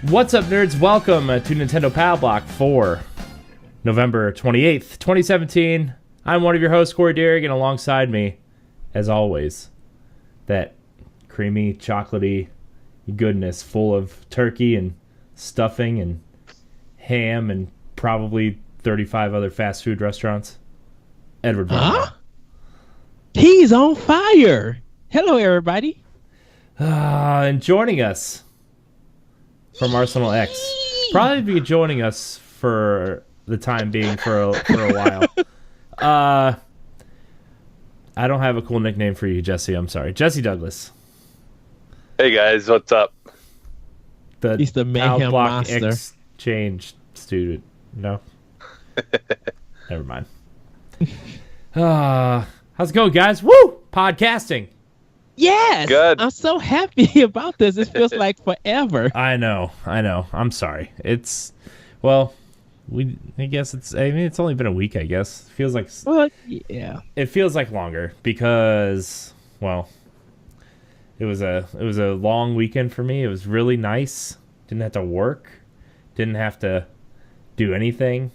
What's up, nerds? Welcome to Nintendo Power Block for November 28th, 2017. I'm one of your hosts, Corey Derrick, and alongside me, as always, that creamy, chocolatey goodness full of turkey and stuffing and ham and probably 35 other fast food restaurants, Edward Brown. He's on fire! Hello, everybody. And joining us from Arsenal X. Probably be joining us for the time being for a while. I don't have a cool nickname for you, Jesse. I'm sorry. Jesse Douglas. Hey guys, what's up? He's the mayhem monster. Exchange student. No? Never mind. How's it going, guys? Woo! Podcasting. Yes, good. I'm so happy about this. It feels like forever. I know. I'm sorry. I guess it's only been a week, I guess. It feels like, well, yeah. It feels like longer because, well, it was a long weekend for me. It was really nice. Didn't have to work. Didn't have to do anything.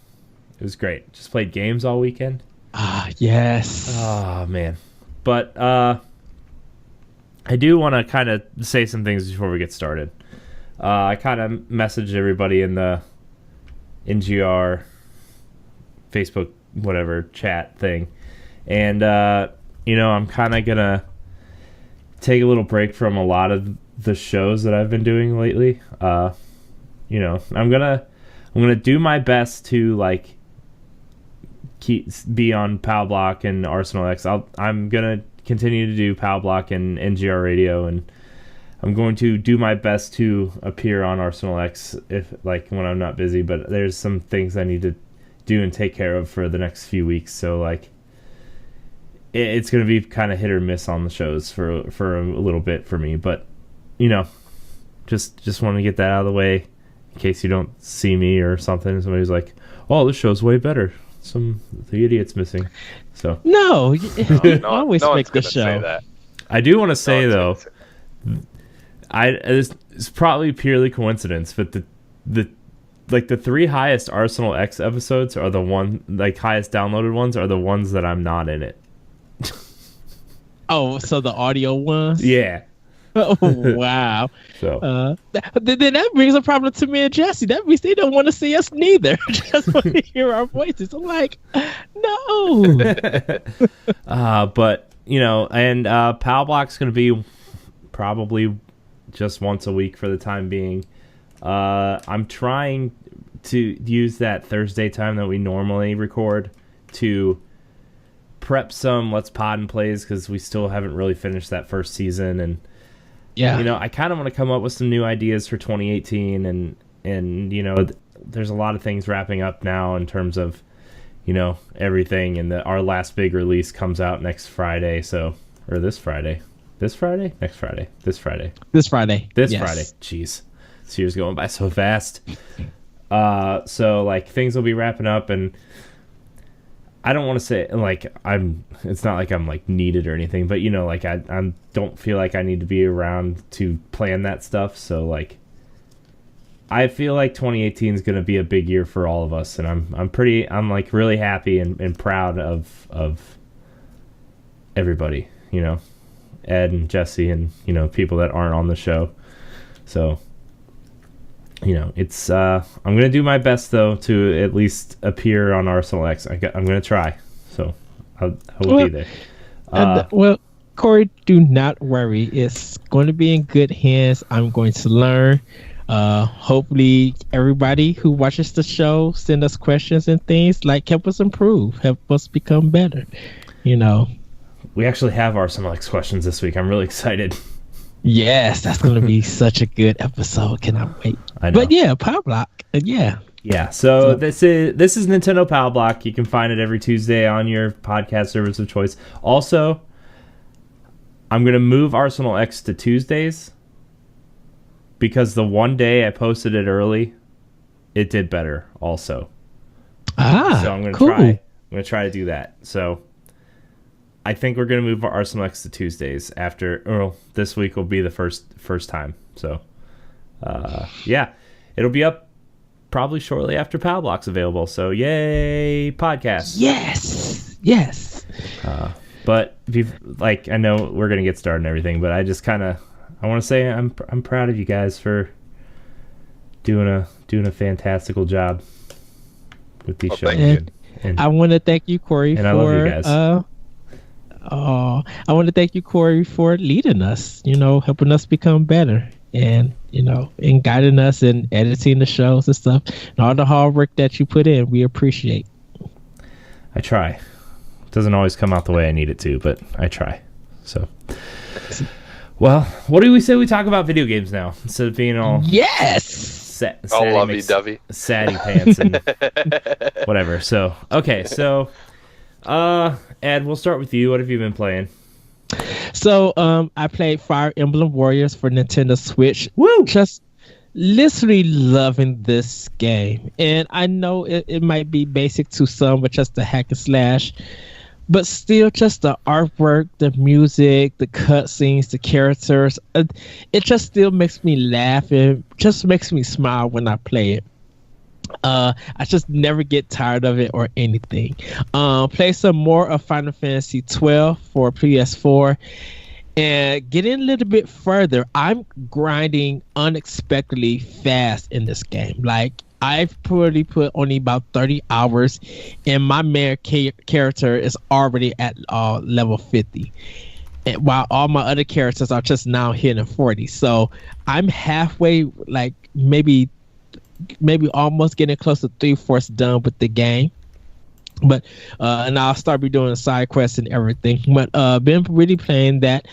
It was great. Just played games all weekend. Yes. Oh, man. But, I do want to kind of say some things before we get started. I kind of messaged everybody in the NGR Facebook whatever chat thing, and I'm kind of gonna take a little break from a lot of the shows that I've been doing lately. I'm gonna do my best to be on Power Block and Arsenal X. I'm gonna continue to do Power Block and NGR Radio, and I'm going to do my best to appear on Arsenal X when I'm not busy, but there's some things I need to do and take care of for the next few weeks, so it's going to be kind of hit or miss on the shows for a little bit for me, but just want to get that out of the way in case you don't see me or something. Somebody's like, oh, this show's way better. The idiot's missing. So no, always make the show. I do want to say though, it's probably purely coincidence, but the three highest Arsenal X episodes are the highest downloaded ones are the ones that I'm not in it. Oh, so the audio ones? Yeah. Oh, wow. So then that brings a problem to me and Jesse. That means they don't want to see us neither. Just want to hear our voices. I'm like, no. But Power Block's going to be probably just once a week for the time being. I'm trying to use that Thursday time that we normally record to prep some Let's Pod and Plays, because we still haven't really finished that first season, and yeah, I kind of want to come up with some new ideas for 2018, and there's a lot of things wrapping up now in terms of everything, and our last big release comes out next Friday, or this Friday, yes. Friday. Jeez, this year's going by so fast. So things will be wrapping up, and I don't want to say it's not like I'm needed or anything, but I don't feel like I need to be around to plan that stuff. So I feel like 2018 is going to be a big year for all of us, and I'm really happy and proud of everybody, Ed and Jesse and people that aren't on the show. So it's I'm gonna do my best though to at least appear on Arsenal X. I'm gonna try, so I will be there. Corey, do not worry. It's going to be in good hands. I'm going to learn. Hopefully everybody who watches the show send us questions and things, help us improve, help us become better. We actually have Arsenal X questions this week. I'm really excited. Yes, that's going to be such a good episode. Cannot wait. I know. But yeah, Power Block. Yeah. Yeah, so this is Nintendo Power Block. You can find it every Tuesday on your podcast service of choice. Also, I'm going to move Arsenal X to Tuesdays because the one day I posted it early, it did better also. So I'm going to cool. try. I'm going to try to do that. So I think we're going to move Arsenal X to Tuesdays this week will be the first time. So yeah, it'll be up probably shortly after Power Block's available. So yay, podcast. Yes. But I know we're gonna get started and everything, but I just I want to say I'm proud of you guys for doing a fantastical job with these shows. And I want to thank you, Corey, and I love you guys. I want to thank you, Corey, for leading us. Helping us become better, and and guiding us and editing the shows and stuff, and all the hard work that you put in. We appreciate. I try. It doesn't always come out the way I need it to, but I try. So, well, what do we say we talk about video games now instead of being all all lovey-dovey, satty pants and whatever. So, okay, so Ed, we'll start with you. What have you been playing? So I played Fire Emblem Warriors for Nintendo Switch. Woo! Just literally loving this game. And I know it might be basic to some, but just the hack and slash. But still, just the artwork, the music, the cutscenes, the characters. It just still makes me laugh. It just makes me smile when I play it. I just never get tired of it or anything. Play some more of Final Fantasy 12 for PS4. And getting a little bit further, I'm grinding unexpectedly fast in this game. Like, I've probably put only about 30 hours, and my main character is already at level 50. And while all my other characters are just now hitting 40. So I'm halfway, like maybe almost getting close to 3/4 done with the game. But and I'll start doing side quests and everything. But been really playing that.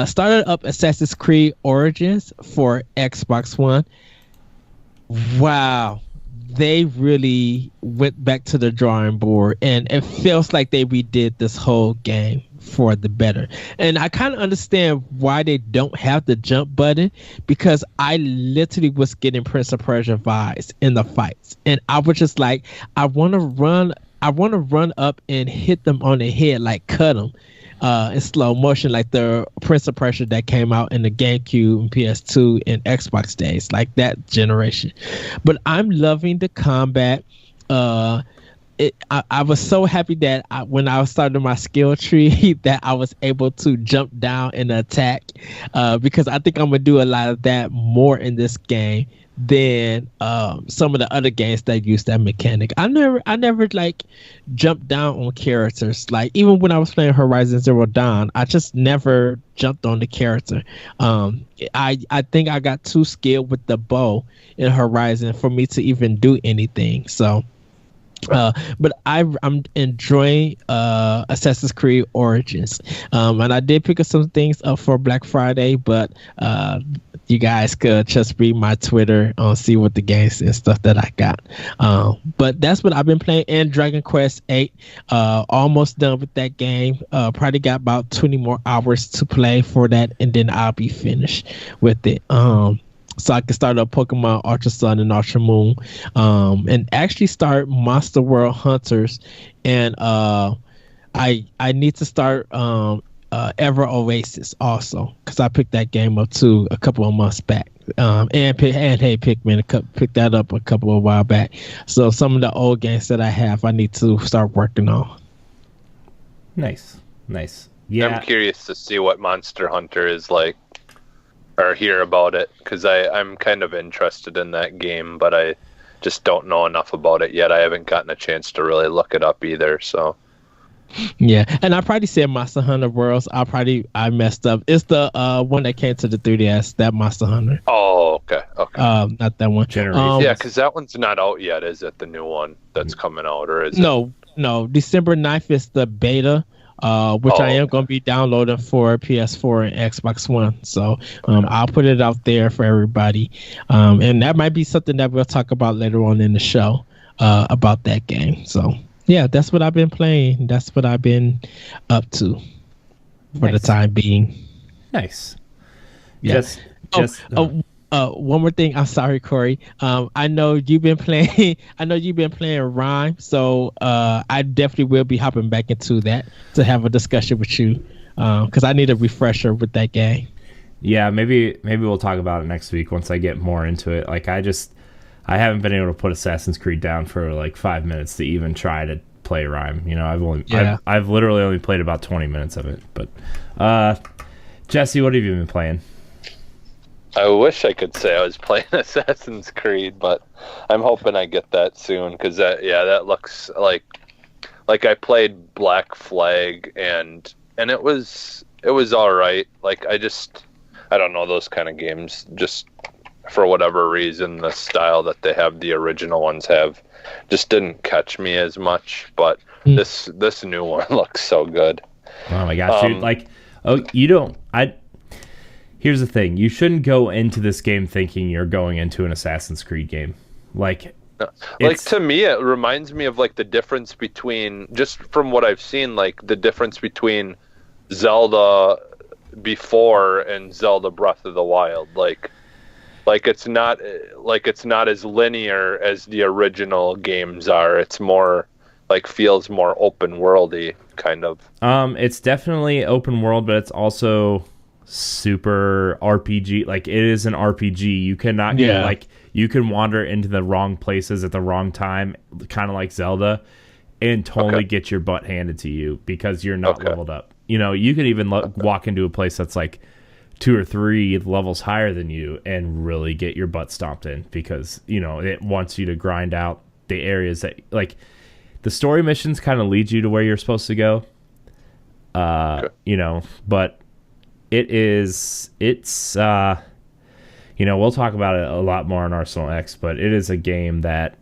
Started up Assassin's Creed Origins for Xbox One. Wow, they really went back to the drawing board, and it feels like they redid this whole game for the better. And I kind of understand why they don't have the jump button, because I literally was getting Prince of Persia vibes in the fights, and I was just like, I want to run up and hit them on the head, like cut them in slow motion, like the Prince of Persia that came out in the GameCube and PS2 and Xbox days, like that generation. But I'm loving the combat. I was so happy that when I started my skill tree that I was able to jump down and attack, because I think I'm gonna do a lot of that more in this game than some of the other games that use that mechanic. I never like jumped down on characters. Like, even when I was playing Horizon Zero Dawn, I just never jumped on the character. I think I got too skilled with the bow in Horizon for me to even do anything. So but I'm enjoying Assassin's Creed Origins, and I did pick up some things up for Black Friday, but you guys could just read my Twitter and see what the games and stuff that I got. But that's what I've been playing. And Dragon Quest 8, almost done with that game. Probably got about 20 more hours to play for that, and then I'll be finished with it. So I can start up Pokemon Ultra Sun and Ultra Moon, and actually start Monster World Hunters. And I need to start Ever Oasis also, because I picked that game up too a couple of months back. And Hey Pikmin, picked that up a couple of while back. So some of the old games that I have, I need to start working on. Nice. Yeah, I'm curious to see what Monster Hunter is like, or hear about it, because I'm kind of interested in that game, but I just don't know enough about it yet. I haven't gotten a chance to really look it up either. So yeah, and I probably said Monster Hunter Worlds. I messed up. It's the one that came to the 3DS, that Monster Hunter. Oh, okay. Not that one. Yeah, because that one's not out yet, is it? The new one that's coming out, or is it? No. December 9th is the beta which I am going to be downloading for PS4 and Xbox One. So I'll put it out there for everybody. And that might be something that we'll talk about later on in the show about that game. So, yeah, that's what I've been playing. That's what I've been up to for the time being. Nice. Yeah. One more thing. I'm sorry, Corey. I know you've been playing. Rhyme, so I definitely will be hopping back into that to have a discussion with you, because I need a refresher with that game. Yeah, maybe we'll talk about it next week once I get more into it. Like I haven't been able to put Assassin's Creed down for like 5 minutes to even try to play Rhyme. You know, I've literally only played about 20 minutes of it. But Jesse, what have you been playing? I wish I could say I was playing Assassin's Creed, but I'm hoping I get that soon, because that looks like I played Black Flag and it was all right. Like I don't know, those kind of games, just for whatever reason, the style that they have, the original ones have, just didn't catch me as much. But this new one looks so good. Oh my gosh, dude! Here's the thing. You shouldn't go into this game thinking you're going into an Assassin's Creed game. To me, it reminds me of like the difference between, just from what I've seen, like the difference between Zelda before and Zelda Breath of the Wild. Like it's not as linear as the original games are. It's more feels more open worldy kind of. It's definitely open world, but it's also super RPG. Like it is an RPG. You cannot get you can wander into the wrong places at the wrong time, kind of like Zelda, and totally get your butt handed to you because you're not leveled up. You know, you can even walk into a place that's like 2 or 3 levels higher than you and really get your butt stomped in, because you know it wants you to grind out the areas that, like, the story missions kind of lead you to where you're supposed to go. You know, but it's you know, we'll talk about it a lot more on Arsenal X, but it is a game that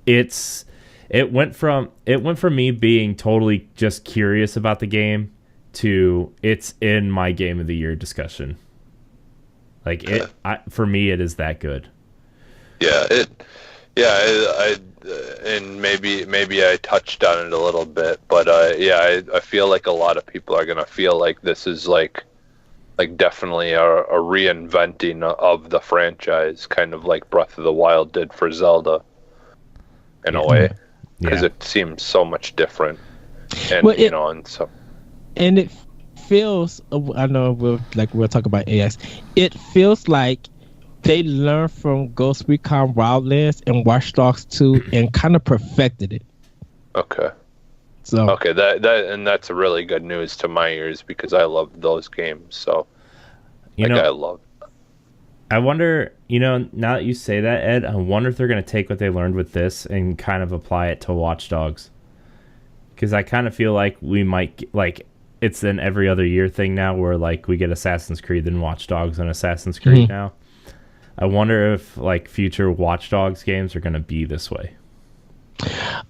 it went from me being totally just curious about the game to it's in my game of the year discussion. Like for me, it is that good. And maybe I touched on it a little bit, but I feel like a lot of people are gonna feel like this is like definitely a reinventing of the franchise, kind of like Breath of the Wild did for Zelda, in a way, because it seems so much different, and and it feels. I know we'll talk about AX. It feels like they learned from Ghost Recon Wildlands and Watch Dogs 2 and kind of perfected it. Okay. So that's really good news to my ears, because I love those games. So I love. I wonder, now that you say that, Ed, I wonder if they're going to take what they learned with this and kind of apply it to Watch Dogs. Because I kind of feel like we might it's an every other year thing now, where we get Assassin's Creed, then Watch Dogs, and Assassin's Creed now. I wonder if future Watch Dogs games are going to be this way.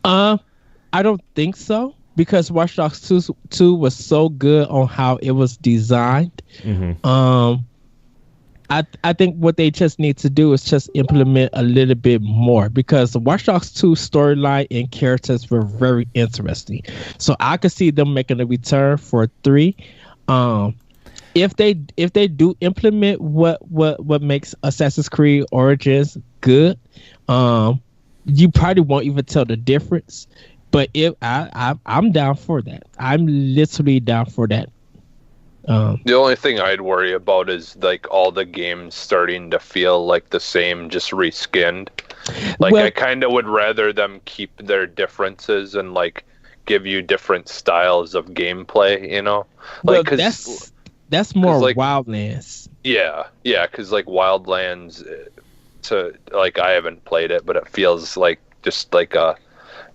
I don't think so, because Watch Dogs 2 was so good on how it was designed. Mm-hmm. I think what they just need to do is just implement a little bit more, because the Watch Dogs 2 storyline and characters were very interesting. So I could see them making a return for 3. If they do implement what makes Assassin's Creed Origins good, you probably won't even tell the difference. But I'm down for that. I'm literally down for that. The only thing I'd worry about is all the games starting to feel like the same, just reskinned. I kind of would rather them keep their differences and give you different styles of gameplay. That's more Wildlands. Yeah, because Wildlands, I haven't played it, but it feels just a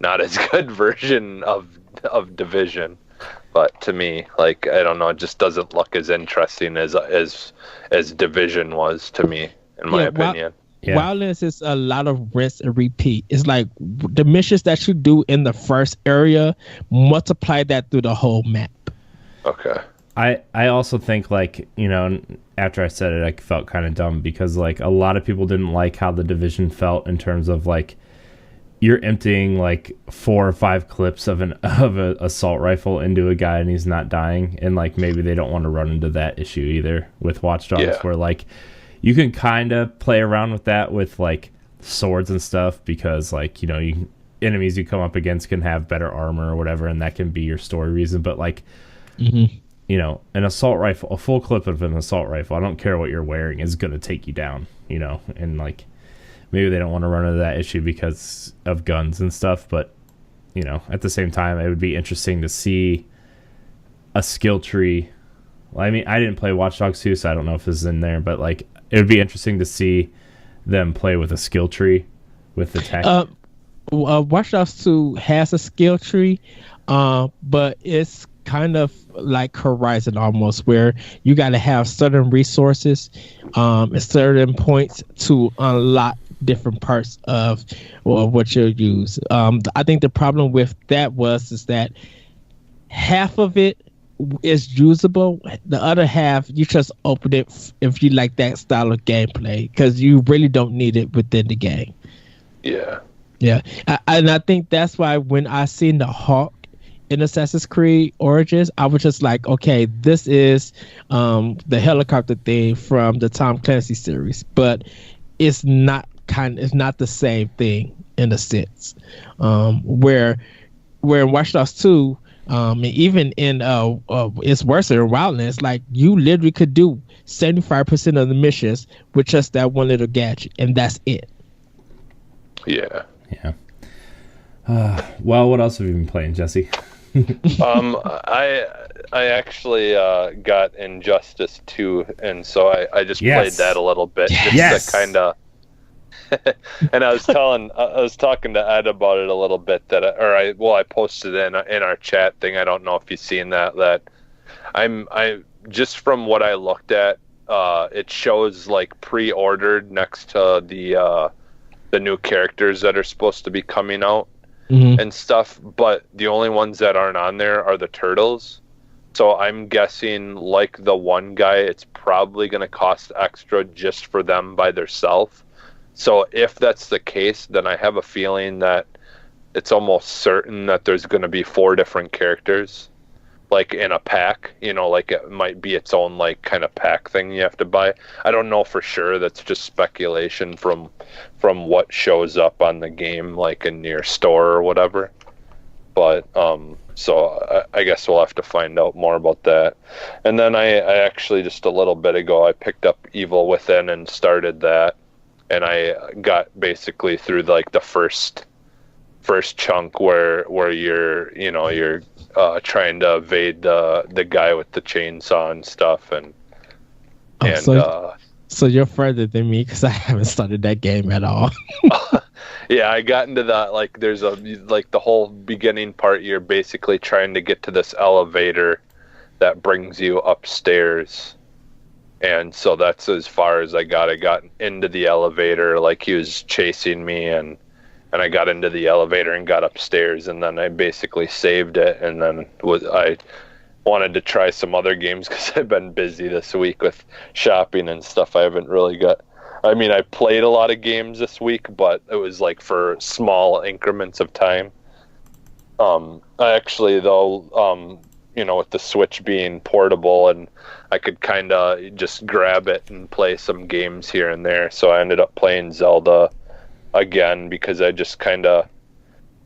not as good version of Division. But to me, I don't know, it just doesn't look as interesting as Division was to me, in my opinion. Yeah. Wildlands is a lot of rinse and repeat. It's like the missions that you do in the first area, multiply that through the whole map. Okay. I also think, like, you know, after I said it, I felt kind of dumb because, like, a lot of people didn't like how the Division felt in terms of, like, you're emptying like 4 or 5 clips of an assault rifle into a guy and he's not dying, and like maybe they don't want to run into that issue either with Watch Dogs, where like you can kind of play around with that with like swords and stuff because, like, you know, enemies you come up against can have better armor or whatever, and that can be your story reason. But like, you know, an assault rifle, a full clip of an assault rifle, I don't care what you're wearing, is going to take you down, you know, and like maybe they don't want to run into that issue because of guns and stuff, but, you know, at the same time, it would be interesting to see a skill tree. Well, I mean, I didn't play Watch Dogs 2, so I don't know if this is in there, but, like, it would be interesting to see them play with a skill tree with the tech. Watch Dogs 2 has a skill tree, but it's kind of like Horizon almost, where you got to have certain resources at certain points to unlock different parts of what you'll use. I think the problem with that is that half of it is usable. The other half, you just open it if you like that style of gameplay, because you really don't need it within the game. Yeah. And I think that's why when I seen the Hawk in Assassin's Creed Origins, I was just like, okay, this is the helicopter thing from the Tom Clancy series, but it's not the same thing in a sense. Where in Watch Dogs 2, and even in it's worse than Wildlands, like you literally could do 75% of the missions with just that one little gadget, and that's it. Yeah. Well, what else have you been playing, Jesse? I actually got Injustice 2, and so I just played that a little bit, just to kind of. And I was talking to Ed about it a little bit, I posted in our chat thing. I don't know if you've seen that I just from what I looked at, it shows like pre-ordered next to the new characters that are supposed to be coming out. And stuff, but the only ones that aren't on there are the turtles. So I'm guessing, like the one guy, it's probably going to cost extra just for them by themselves. So if that's the case, then I have a feeling that it's almost certain that there's going to be 4 different characters, like in a pack, you know, like it might be its own like kind of pack thing you have to buy. I don't know for sure. That's just speculation from what shows up on the game, like in your store or whatever. But so I guess we'll have to find out more about that. And then I actually just a little bit ago I picked up Evil Within and started that, and I got basically through like the first chunk where you're trying to evade the guy with the chainsaw and stuff, so you're further than me because I haven't started that game at all. Yeah, I got into that. Like, there's the whole beginning part. You're basically trying to get to this elevator that brings you upstairs, and so that's as far as I got. I got into the elevator, like he was chasing me, and I got into the elevator and got upstairs, and then I basically saved it, and then I wanted to try some other games because I've been busy this week with shopping and stuff. I haven't really I played a lot of games this week, but it was like for small increments of time. I actually, though, with the Switch being portable, and I could kind of just grab it and play some games here and there, so I ended up playing Zelda again because I just kind of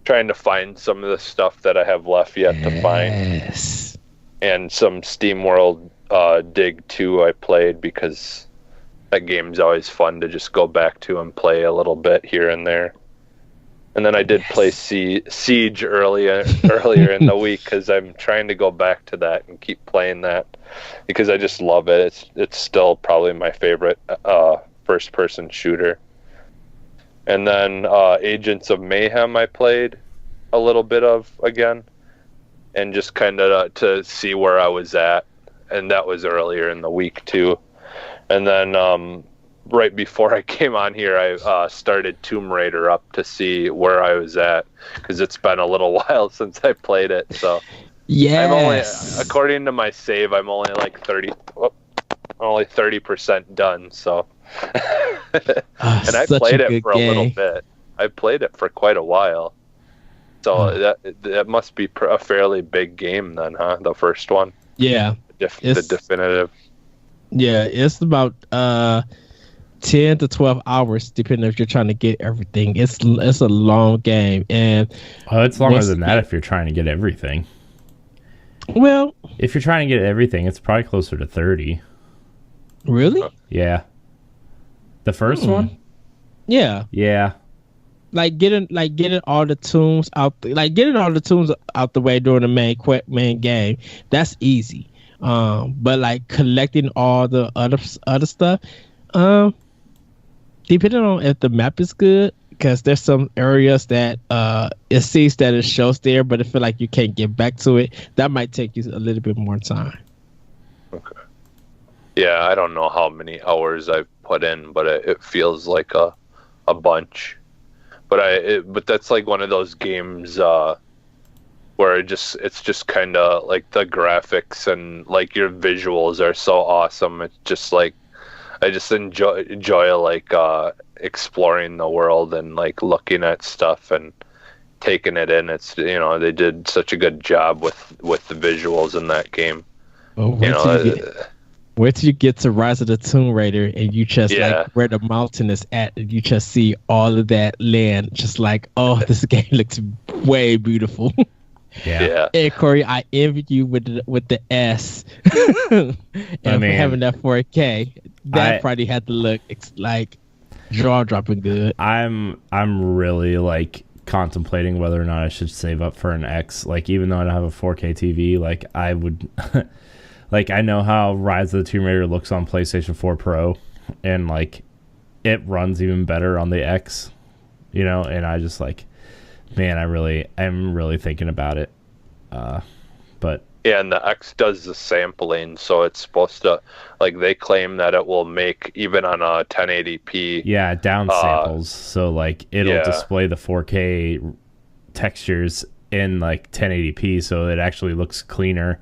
trying to find some of the stuff that I have left yet to find. And some SteamWorld Dig 2 I played because that game's always fun to just go back to and play a little bit here and there. And then I did play Siege earlier in the week because I'm trying to go back to that and keep playing that because I just love it. It's still probably my favorite first-person shooter. And then Agents of Mayhem I played a little bit of again, and just kind of to see where I was at, and that was earlier in the week too. And then right before I came on here, I started Tomb Raider up to see where I was at, because it's been a little while since I played it. So I'm only, according to my save, I'm only like 30% done. So, and I played it for a little bit. I played it for quite a while. So that must be a fairly big game then, huh? The first one. Yeah. The definitive. Yeah, it's about 10 to 12 hours, depending if you're trying to get everything. It's a long game, and it's longer than that if you're trying to get everything. Well, if you're trying to get everything, it's probably closer to 30. Really? Yeah. The first one? Yeah. Yeah. Like getting all the tombs out, out the way during the main game, that's easy. But like collecting all the other stuff, depending on if the map is good, because there's some areas that it sees that it shows there, but I feel like you can't get back to it. That might take you a little bit more time. Okay. Yeah, I don't know how many hours I've put in, but it feels like a bunch. But that's like one of those games where it's just kind of like the graphics and like your visuals are so awesome. It's just like I just enjoy like exploring the world and like looking at stuff and taking it in. It's they did such a good job with the visuals in that game. Wait till you get to Rise of the Tomb Raider and you just like where the mountain is at, and you just see all of that land, just like, oh, this game looks way beautiful. Yeah. Hey Corey, I envy you with the S and having that 4K. That probably had to look like jaw dropping good. I'm really like contemplating whether or not I should save up for an X. Like, even though I don't have a 4K TV, like I would. Like, I know how Rise of the Tomb Raider looks on PlayStation 4 Pro, and, like, it runs even better on the X, and I just, like, man, I'm really thinking about it. But... Yeah, and the X does the sampling, so it's supposed to, like, they claim that it will make, even on a 1080p... Yeah, down samples, so, like, it'll display the 4K textures in, like, 1080p, so it actually looks cleaner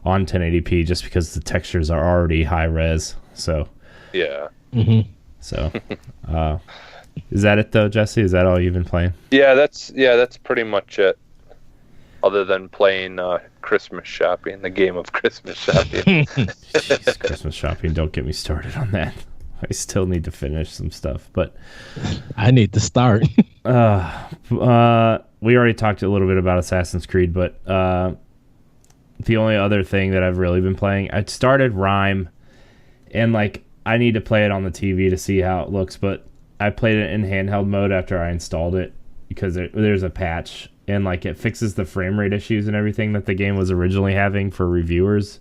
on 1080p, just because the textures are already high res. So yeah. Mm-hmm. So is that it though, Jesse? Is that all you've been playing? Yeah, that's pretty much it. Other than playing Christmas shopping, the game of Christmas shopping. Jeez, Christmas shopping, don't get me started on that. I still need to finish some stuff, but I need to start. We already talked a little bit about Assassin's Creed, but the only other thing that I've really been playing, I started Rime, and like I need to play it on the TV to see how it looks, but I played it in handheld mode after I installed it because there's a patch, and like it fixes the frame rate issues and everything that the game was originally having for reviewers.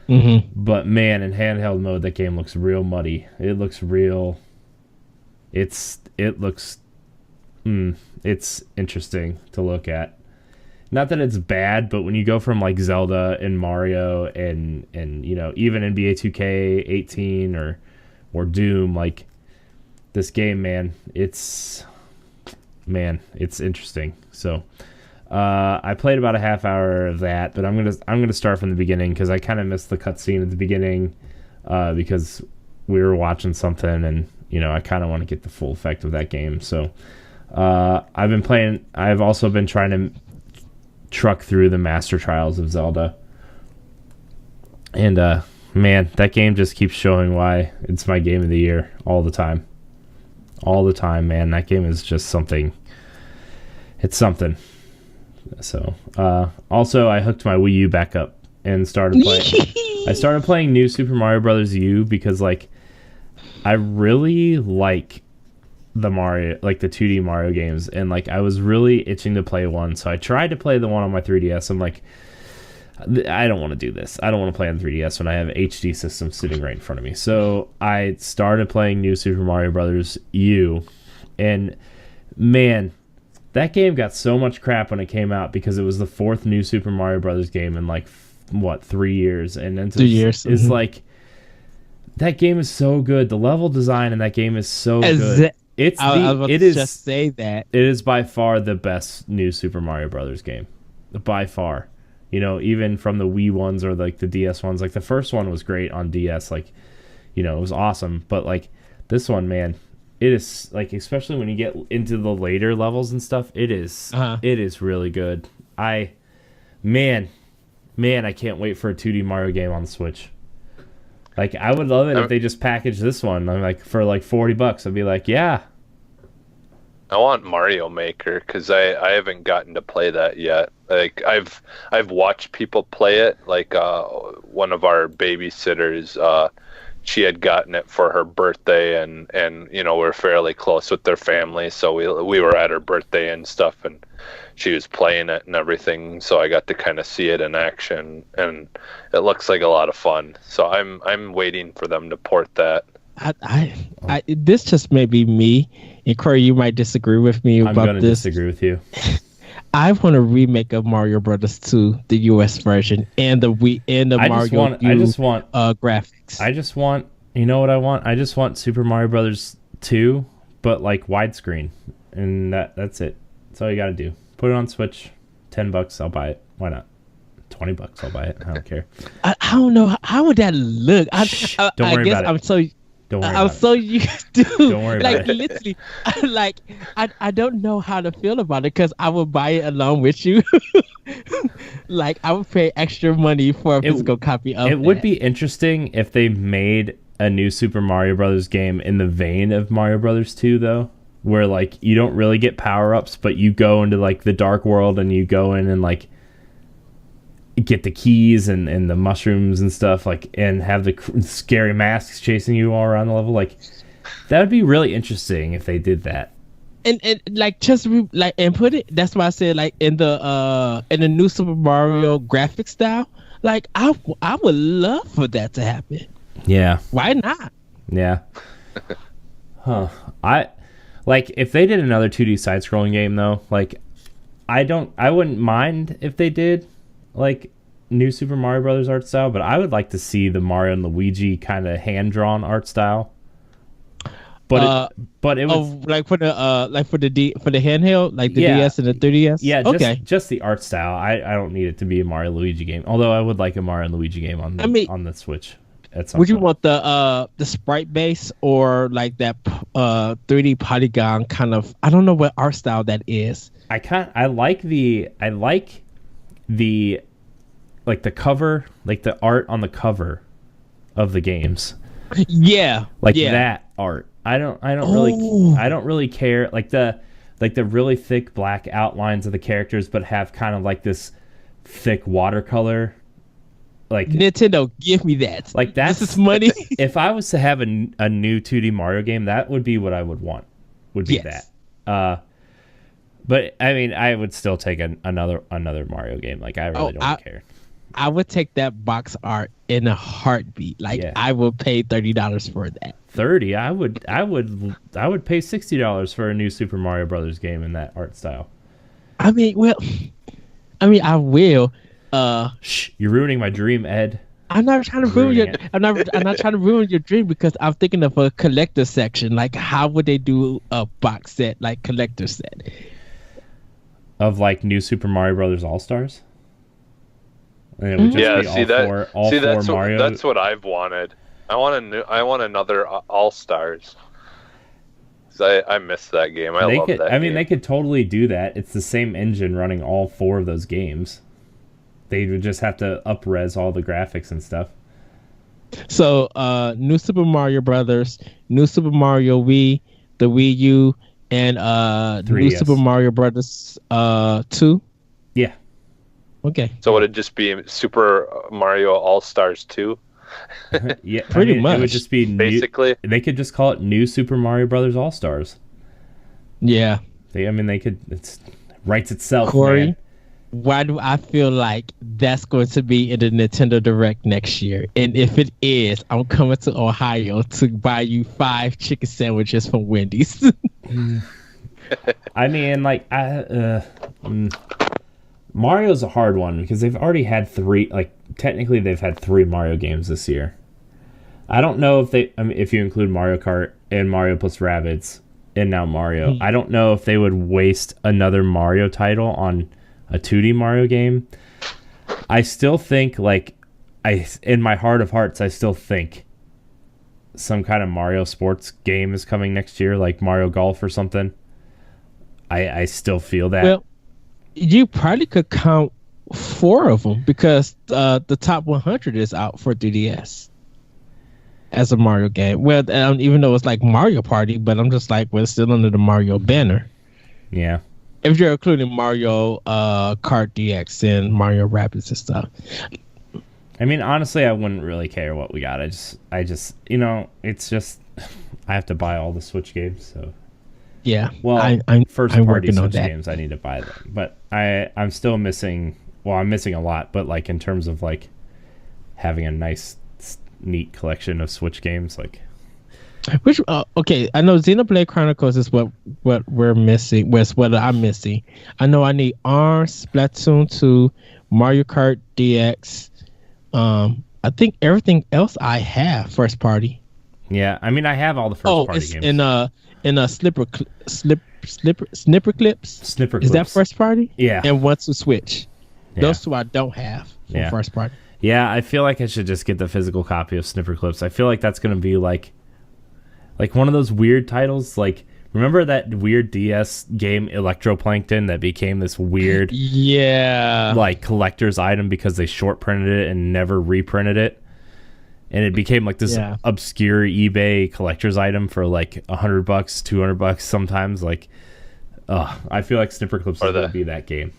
Mm-hmm. But man, in handheld mode, that game looks real muddy. It looks real. It's interesting to look at. Not that it's bad, but when you go from like Zelda and Mario and even NBA 2K18 or Doom, like this game, man, it's interesting. So I played about a half hour of that, but I'm gonna start from the beginning because I kind of missed the cutscene at the beginning because we were watching something, and I kind of want to get the full effect of that game. So I've also been trying to truck through the Master Trials of Zelda, and man, that game just keeps showing why it's my game of the year all the time, man. That game is just something. It's something. So also I hooked my Wii U back up and started playing New Super Mario Brothers U because like I really like the Mario, like the 2D Mario games, and like I was really itching to play one, so I tried to play the one on my 3DS. I'm like, I don't want to do this. I don't want to play on 3DS when I have an HD system sitting right in front of me. So I started playing New Super Mario Brothers U, and man, that game got so much crap when it came out because it was the fourth New Super Mario Brothers game in like 3 years, and then 2 years. It's like That game is so good. The level design in that game is so good. It's I was it to is just say that. it is by far the best new Super Mario Brothers game. By far. You know, even from the Wii ones or like the DS ones, like the first one was great on DS, like, you know, it was awesome, but like this one, man, it is like, especially when you get into the later levels and stuff, it is really good. Man, I can't wait for a 2D Mario game on the Switch. Like, I would love it if they just packaged this one. I'm like, for like $40, I'd be like, yeah. I want Mario Maker because I haven't gotten to play that yet. Like I've watched people play it. Like one of our babysitters, she had gotten it for her birthday, and you know, we're fairly close with their family, so we were at her birthday and stuff, and she was playing it and everything, so I got to kind of see it in action, and it looks like a lot of fun. So I'm waiting for them to port that. This just may be me, and Corey, you might disagree with me about this. I'm going to disagree with you. I want a remake of Mario Brothers 2, the US version, and the Mario U graphics. I just want, you know what I want? I just want Super Mario Brothers 2, but like widescreen, and that's it. That's all you got to do. Put it on Switch. $10, I'll buy it. Why not? $20, I'll buy it. I don't care. I don't know, how would that look? Don't worry about it. Don't worry I'm so used to, Don't worry like, about it. literally, like, I don't know how to feel about it because I would buy it along with you. Like, I would pay extra money for a physical copy of it. It would be interesting if they made a new Super Mario Brothers game in the vein of Mario Brothers 2, though, where, like, you don't really get power-ups, but you go into, like, the dark world and you go in and, like, get the keys and the mushrooms and stuff, like, and have the scary masks chasing you all around the level. Like, that would be really interesting if they did that. And like, just and put it, that's why I said, like, in the new Super Mario graphic style, like, I would love for that to happen. Yeah. Why not? Yeah. Huh. Like, if they did another 2D side-scrolling game, though, like, I wouldn't mind if they did, like, new Super Mario Brothers art style, but I would like to see the Mario and Luigi kind of hand-drawn art style. But it was like for the handheld, like the DS and the 3DS. Yeah, okay. Just the art style. I don't need it to be a Mario Luigi game. Although I would like a Mario and Luigi game on the Switch. Would you want the sprite base or like that 3D polygon kind of? I don't know what art style that is. I like the like the cover, like the art on the cover of the games. Yeah. That art. I don't really care, like the really thick black outlines of the characters, but have kind of like this thick watercolor. Like, Nintendo, give me that. Like, that's this is money. If I was to have a new 2D Mario game, that would be what I would want. Would be that. But I mean, I would still take another Mario game. Like, I really don't care. I would take that box art in a heartbeat. Like, I would pay $30 for that. 30? I would pay $60 for a new Super Mario Brothers game in that art style. I will. Shh! You're ruining my dream, Ed. I'm not trying to ruin your. I'm not trying to ruin your dream because I'm thinking of a collector section. Like, how would they do a box set, like collector set, of like new Super Mario Brothers All Stars? And it would just be all four Mario. That's what I've wanted. I want another All Stars. I miss that game. I love that. I mean, they could totally do that. It's the same engine running all four of those games. They would just have to up-res all the graphics and stuff. So, new Super Mario Brothers, new Super Mario Wii, the Wii U, and 3DS. New Super Mario Brothers 2. Yeah. Okay. So would it just be Super Mario All Stars 2? Yeah, pretty much. It would just be basically. They could just call it New Super Mario Brothers All Stars. Yeah. They could. It writes itself. Corey, man. Why do I feel like that's going to be in the Nintendo Direct next year? And if it is, I'm coming to Ohio to buy you 5 chicken sandwiches from Wendy's. I mean, like, Mario's a hard one because they've already had 3. Like, technically, they've had 3 Mario games this year. I don't know if they. I mean, if you include Mario Kart and Mario plus Rabbids and now Mario, I don't know if they would waste another Mario title on a 2D Mario game. I still think in my heart of hearts, I still think some kind of Mario sports game is coming next year, like Mario Golf or something. I still feel that. Well, you probably could count 4 of them because the top 100 is out for 3DS as a Mario game. Well, even though it's like Mario Party, but I'm just like, well, it's still under the Mario banner. Yeah. If you're including Mario Kart DX and Mario Rabbids and stuff. I mean, honestly, I wouldn't really care what we got. I just, it's just, I have to buy all the Switch games, so. Yeah. Well, I'm first-party Switch games, I need to buy them. But I'm still missing, I'm missing a lot, but, like, in terms of, like, having a nice, neat collection of Switch games, like. Which, okay, I know Xenoblade Chronicles is what we're missing, what I'm missing. I know I need ARMS, Splatoon 2, Mario Kart DX. I think everything else I have first party. Yeah, I mean, I have all the first party games. In Snipper Clips. Snipper Is that first party? Yeah. And what's the Switch? Yeah. Those 2 I don't have from first party. Yeah, I feel like I should just get the physical copy of Snipper Clips. I feel like that's going to be like one of those weird titles. Like, remember that weird DS game Electroplankton that became this weird like collector's item because they short printed it and never reprinted it? And it became like this obscure eBay collector's item for like $100, $200 sometimes. Like, I feel like Snipper Clips is going to be that game.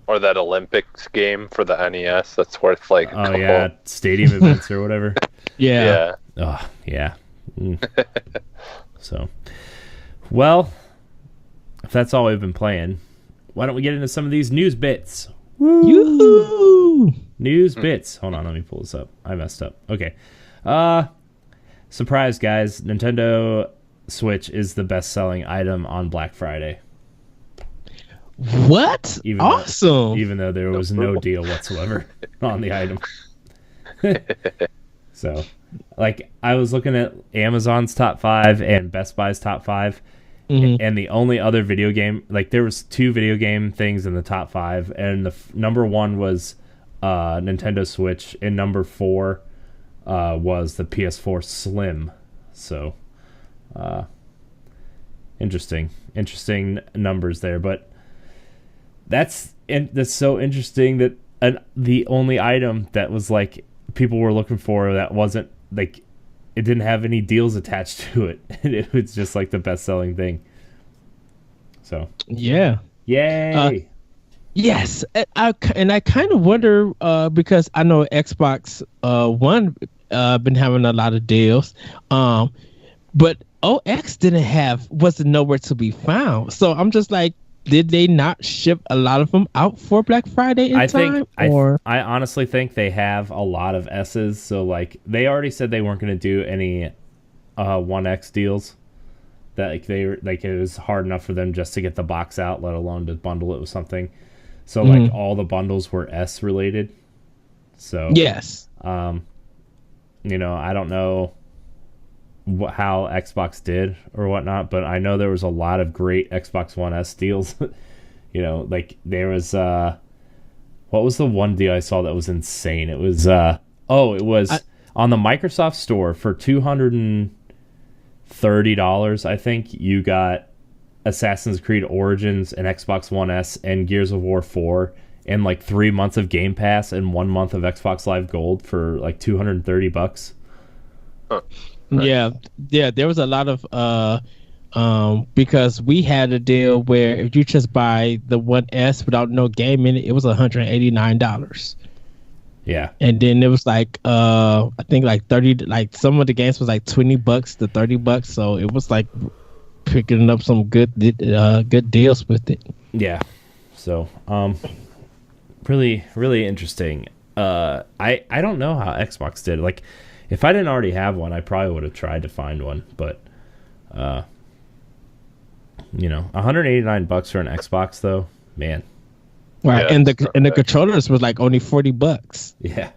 Or that Olympics game for the NES that's worth like stadium events or whatever. Yeah. Oh, yeah. So, well, if that's all we've been playing, why don't we get into some of these news bits? Woo! News bits. Hold on, let me pull this up. I messed up. Okay. Surprise, guys. Nintendo Switch is the best-selling item on Black Friday. What? Awesome. Even though there was no deal whatsoever on the item. So, like, I was looking at Amazon's top 5 and Best Buy's top 5. And the only other video game, like, there was 2 video game things in the top 5, and the number 1 was Nintendo Switch, and number 4 was the PS4 Slim. So, interesting numbers there. But that's so interesting that the only item that was like people were looking for that wasn't like, it didn't have any deals attached to it. It was just like the best-selling thing. So yeah, yay! Yes, I kind of wonder because I know Xbox One been having a lot of deals, but OX wasn't nowhere to be found. So I'm just like, did they not ship a lot of them out for Black Friday in time? I honestly think they have a lot of S's. So, like, they already said they weren't going to do any 1X deals. That it was hard enough for them just to get the box out, let alone to bundle it with something. So, like, all the bundles were S related. So, yes. I don't know how Xbox did or whatnot, but I know there was a lot of great Xbox One S deals. Like, there was what was the one deal I saw that was insane? It was on the Microsoft Store for $230, I think. You got Assassin's Creed Origins and Xbox One S and Gears of War 4 and like 3 months of Game Pass and 1 month of Xbox Live Gold for like $230. Huh. Right. Yeah, there was a lot of because we had a deal where if you just buy the One S without no game in it, it was $189. Yeah. And then it was like I think like 30, like some of the games was like $20 to $30, so it was like picking up some good deals with it. Yeah. So, really, really interesting. I don't know how Xbox did. Like, if I didn't already have one, I probably would have tried to find one. But, $189 for an Xbox, though, man. Right, yeah, and the controllers was like only $40. Yeah,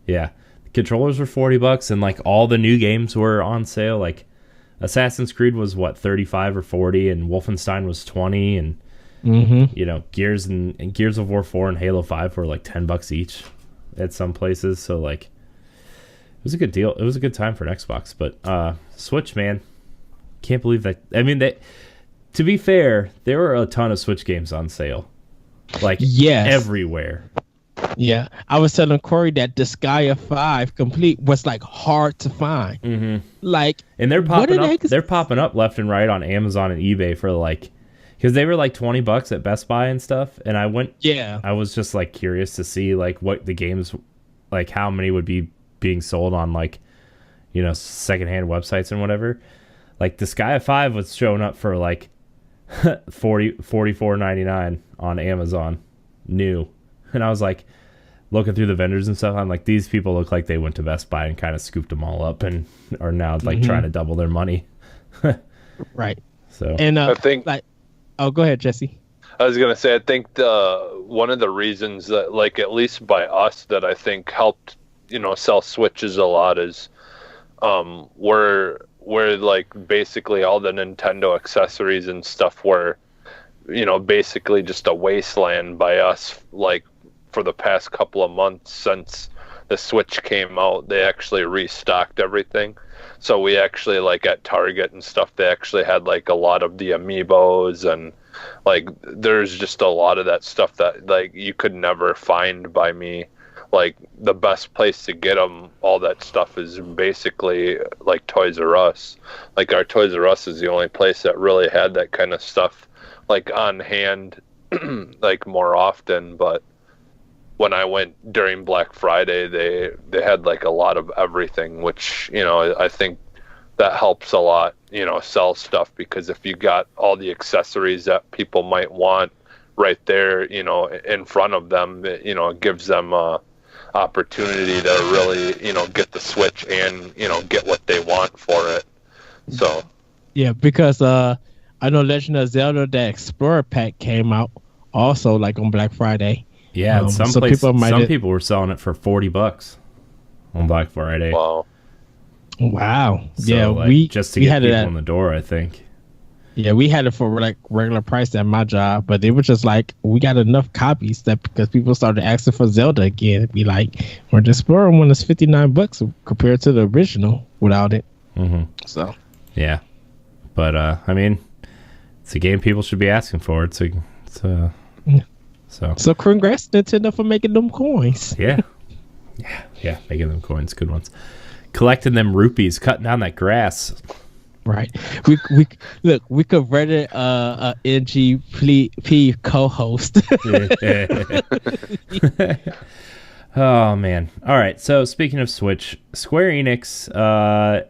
yeah. controllers were $40, and like all the new games were on sale. Like Assassin's Creed was what, 35 or 40, and Wolfenstein was 20, and you know, Gears and Gears of War 4 and Halo 5 were like $10 each at some places. So like, it was a good deal. It was a good time for an Xbox. But Switch, man, can't believe that. I mean, to be fair, there were a ton of Switch games on sale, like everywhere. Yeah, I was telling Corey that Disgaea 5 Complete was like hard to find. Like, and they're popping up. They're popping up left and right on Amazon and eBay for like, because they were like $20 at Best Buy and stuff. And I went. Yeah. I was just like curious to see like what the games, like how many would be being sold on like, you know, secondhand websites and whatever. Like Disgaea 5 was showing up for like $44.99 on Amazon, new. And I was like, looking through the vendors and stuff, I'm like, these people look like they went to Best Buy and kind of scooped them all up and are now like trying to double their money. Right. So, and I think like, oh, go ahead, Jesse. I was gonna say, I think one of the reasons that, like, at least by us, that I think helped, you know, sell Switches a lot is, where like basically all the Nintendo accessories and stuff were, you know, basically just a wasteland by us, like, for the past couple of months since the Switch came out. They actually restocked everything. So we actually, like, at Target and stuff, they actually had like a lot of the amiibos, and like there's just a lot of that stuff that like you could never find by me. Like, the best place to get them, all that stuff, is basically like Toys R Us. Like, our Toys R Us is the only place that really had that kind of stuff like on hand like more often. But when I went during Black Friday, they had like a lot of everything, which, you know, I think that helps a lot, you know, sell stuff, because if you got all the accessories that people might want right there, you know, in front of them, you know, it gives them a opportunity to really, you know, get the Switch and, you know, get what they want for it. So yeah, because I know Legend of Zelda, the Explorer pack came out also like on Black Friday. Yeah, some people were selling it for $40 on Black Friday. Wow. So, yeah, like, just to get people in the door, I think. Yeah, we had it for like regular price at my job, but it was just like, we got enough copies that because people started asking for Zelda again, it'd be like, or the Explorer one is $59 compared to the original without it. So yeah, but I mean, it's a game people should be asking for. So congrats Nintendo for making them coins. Yeah, making them coins, good ones. Collecting them rupees, cutting down that grass. Right. We converted a NGP co-host. Oh man. All right. So speaking of Switch, Square Enix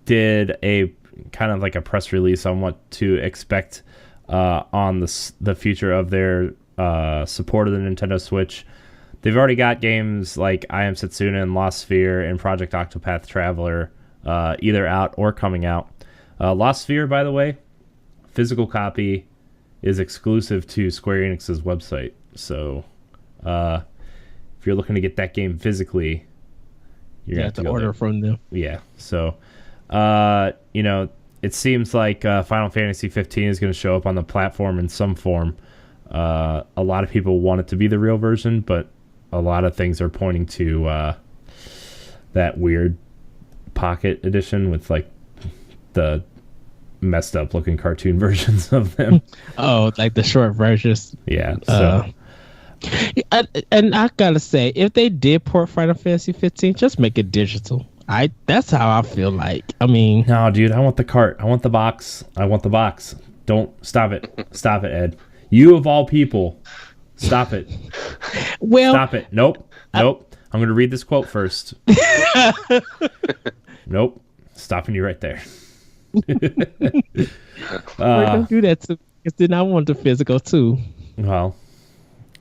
did a kind of like a press release on what to expect on the future of their support of the Nintendo Switch. They've already got games like I Am Setsuna and Lost Sphere and Project Octopath Traveler either out or coming out. Lost Sphere, by the way, physical copy is exclusive to Square Enix's website. So if you're looking to get that game physically, you're going to have to order from them. Yeah. So, you know, it seems like Final Fantasy 15 is going to show up on the platform in some form. A lot of people want it to be the real version, but a lot of things are pointing to that weird pocket edition with like the messed up looking cartoon versions of them. Oh, like the short versions. Yeah. So. And I gotta say, if they did port Final Fantasy 15, just make it digital. That's how I feel like. I mean, no, dude, I want the cart. I want the box. Don't stop it. Stop it, Ed. You of all people, stop it. Well, stop it. Nope. I'm going to read this quote first. Nope. Stopping you right there. Don't do that to me, because then I want the physical too. Well,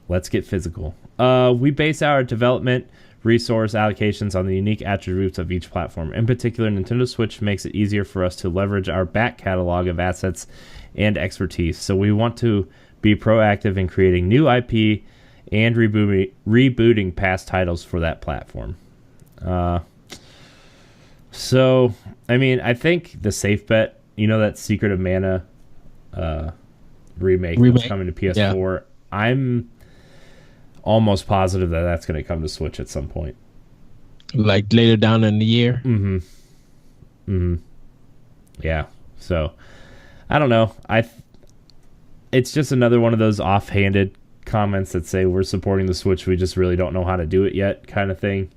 let's get physical. We base our development resource allocations on the unique attributes of each platform. In particular, Nintendo Switch makes it easier for us to leverage our back catalog of assets and expertise. So we want to be proactive in creating new IP and rebooting past titles for that platform. So, I mean, I think the safe bet, that Secret of Mana remake that's coming to PS4, I'm almost positive that that's going to come to Switch at some point. Like later down in the year? Yeah. So, I don't know. It's just another one of those offhanded comments that say we're supporting the Switch, we just really don't know how to do it yet kind of thing.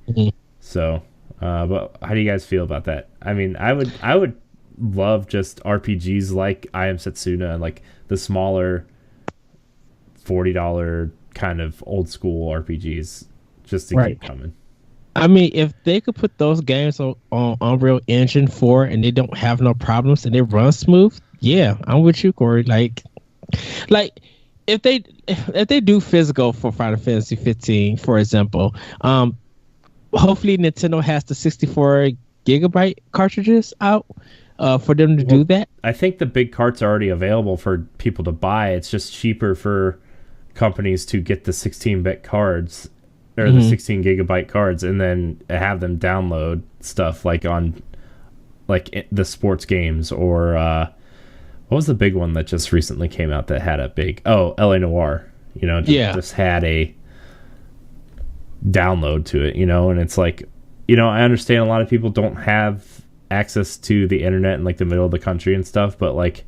So, but how do you guys feel about that? I mean, I would love just RPGs like I Am Setsuna and like the smaller $40 kind of old school RPGs just to keep coming. I mean, if they could put those games on Unreal Engine 4 and they don't have no problems and they run smooth, yeah, I'm with you, Corey. Like if they do physical for Final Fantasy 15, for example, hopefully Nintendo has the 64 gigabyte cartridges out for them to do that. I think the big carts are already available for people to buy. It's just cheaper for companies to get the 16-bit cards or the 16 gigabyte cards and then have them download stuff like on like the sports games or what was the big one that just recently came out that had a big LA Noire, just had a download to it, and it's like, I understand a lot of people don't have access to the internet in like the middle of the country and stuff, but like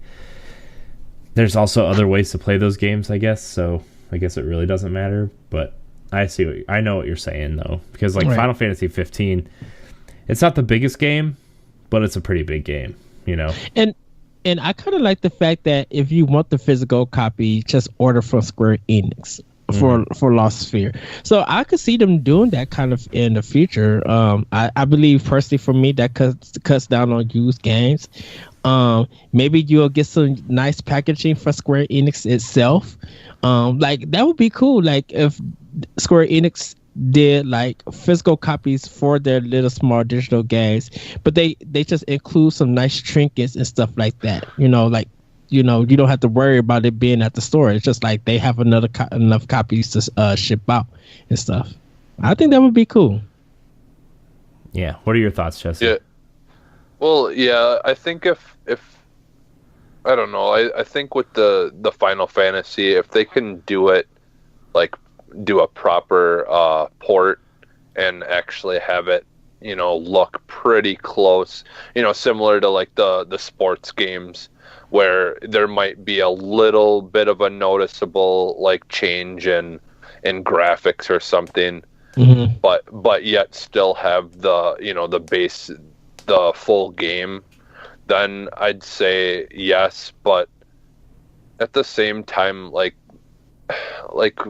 there's also other ways to play those games, I guess. So I guess it really doesn't matter, but I know what you're saying though, because like Final Fantasy 15, it's not the biggest game, but it's a pretty big game, And I kind of like the fact that if you want the physical copy, just order from Square Enix for Lost Sphere. So I could see them doing that kind of in the future. I believe personally for me that cuts down on used games. Maybe you'll get some nice packaging for Square Enix itself. Like that would be cool. Like if Square Enix did like physical copies for their little small digital games, but they just include some nice trinkets and stuff like that. You don't have to worry about it being at the store. It's just like they have enough copies to ship out and stuff. I think that would be cool. Yeah. What are your thoughts, Jesse? Yeah. Well, yeah, I think if I don't know, I think with the Final Fantasy, if they can do it like do a proper port and actually have it look pretty close, similar to like the sports games where there might be a little bit of a noticeable like change in graphics or something, but yet still have the the base, the full game, then I'd say yes. But at the same time, like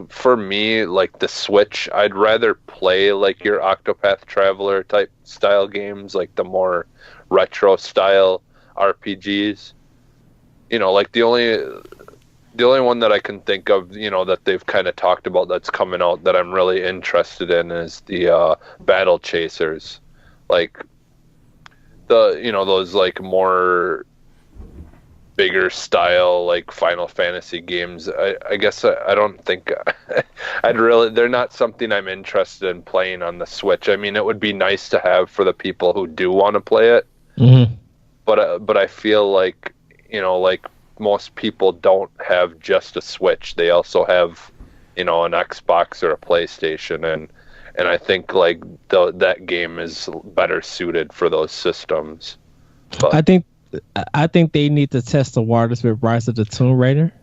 for me, like the Switch, I'd rather play like your Octopath Traveler type style games, like the more retro style RPGs. Like the only one that I can think of, that they've kind of talked about that's coming out that I'm really interested in is the Battle Chasers, like the those like more bigger style like Final Fantasy games. I guess I don't think they're not something I'm interested in playing on the Switch. I mean, it would be nice to have for the people who do want to play it, but I feel like like most people don't have just a Switch. They also have an Xbox or a PlayStation, and I think like that game is better suited for those systems. But I think they need to test the waters with Rise of the Tomb Raider,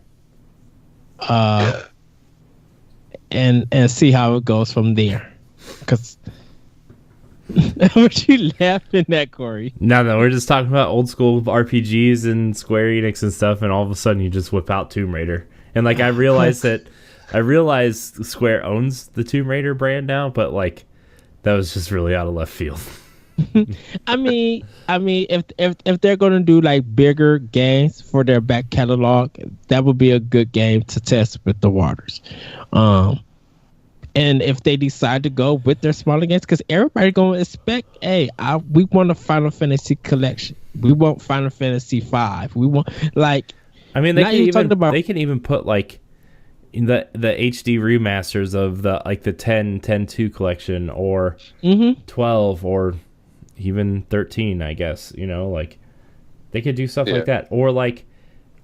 and see how it goes from there. Because what you laughing at, Corey? No, we're just talking about old school RPGs and Square Enix and stuff, and all of a sudden you just whip out Tomb Raider, and like I realized Square owns the Tomb Raider brand now, but like that was just really out of left field. I mean, if they're gonna do like bigger games for their back catalog, that would be a good game to test with the waters. And if they decide to go with their smaller games, because everybody gonna expect, we want a Final Fantasy collection. We want Final Fantasy 5. We want like. I mean, they can even put like the HD remasters of the 10, 10-2 collection, or Mm-hmm. 12, or even 13, I guess, like they could do stuff like that, or like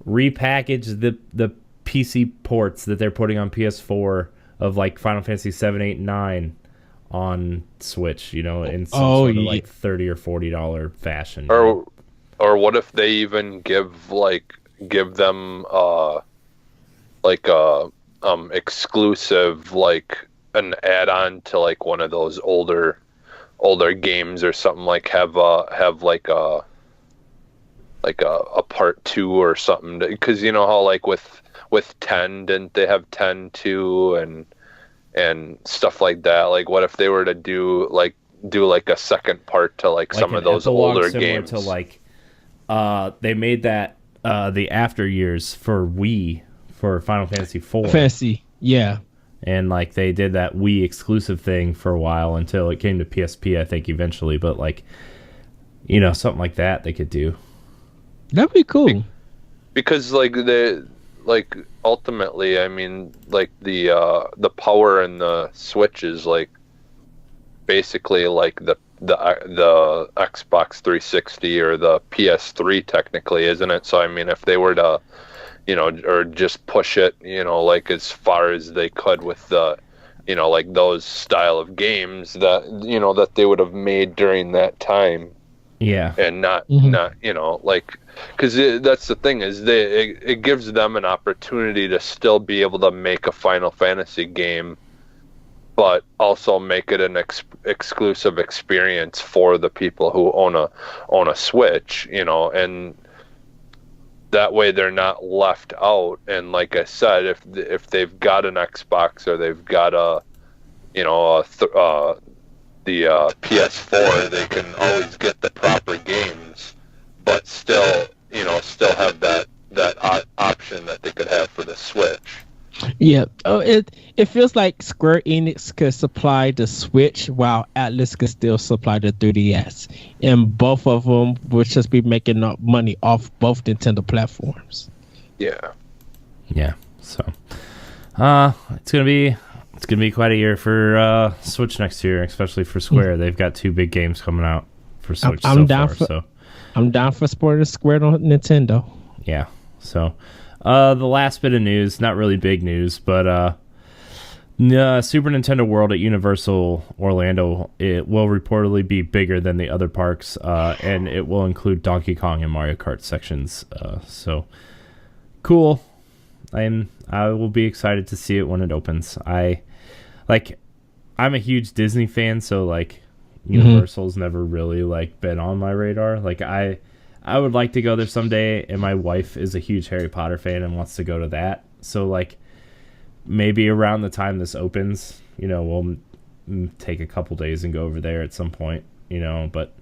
repackage the PC ports that they're putting on PS4 of like Final Fantasy 7, 8, 9 on Switch, in some sort of like $30 or $40 fashion. Or what if they even give them like a exclusive, like an add-on to like one of those older games or something, like have like a part 2 or something, because you know how like with 10, didn't they have 10-2 and stuff like that? Like what if they were to do like a second part to like some of those older games, to like they made that the after years for Wii for Final Fantasy 4. Yeah. And like they did that Wii exclusive thing for a while until it came to PSP, I think, eventually. But like, something like that they could do. That'd be cool. Because ultimately, I mean, like the power in the Switch is like basically like the Xbox 360 or the PS3 technically, isn't it? So I mean, if they were to, or just push it, like as far as they could with the, like those style of games that, that they would have made during that time. Yeah. And not, like, because that's the thing is it gives them an opportunity to still be able to make a Final Fantasy game, but also make it an exclusive experience for the people who own a Switch, and that way they're not left out. And like I said, if they've got an Xbox or they've got the PS4, they can always get the proper games, but still have that option that they could have for the Switch. Yeah. Oh, it feels like Square Enix could supply the Switch while Atlas could still supply the 3DS, and both of them would just be making money off both Nintendo platforms. Yeah. Yeah. So, it's gonna be quite a year for Switch next year, especially for Square. They've got 2 big games coming out for Switch I'm down for supporting Square on Nintendo. Yeah. So, the last bit of news, not really big news, but Super Nintendo World at Universal Orlando, it will reportedly be bigger than the other parks, and it will include Donkey Kong and Mario Kart sections. So cool. I will be excited to see it when it opens. I'm a huge Disney fan, so like Universal's never really like been on my radar. Like I would like to go there someday, and my wife is a huge Harry Potter fan and wants to go to that. So like maybe around the time this opens, we'll take a couple days and go over there at some point, but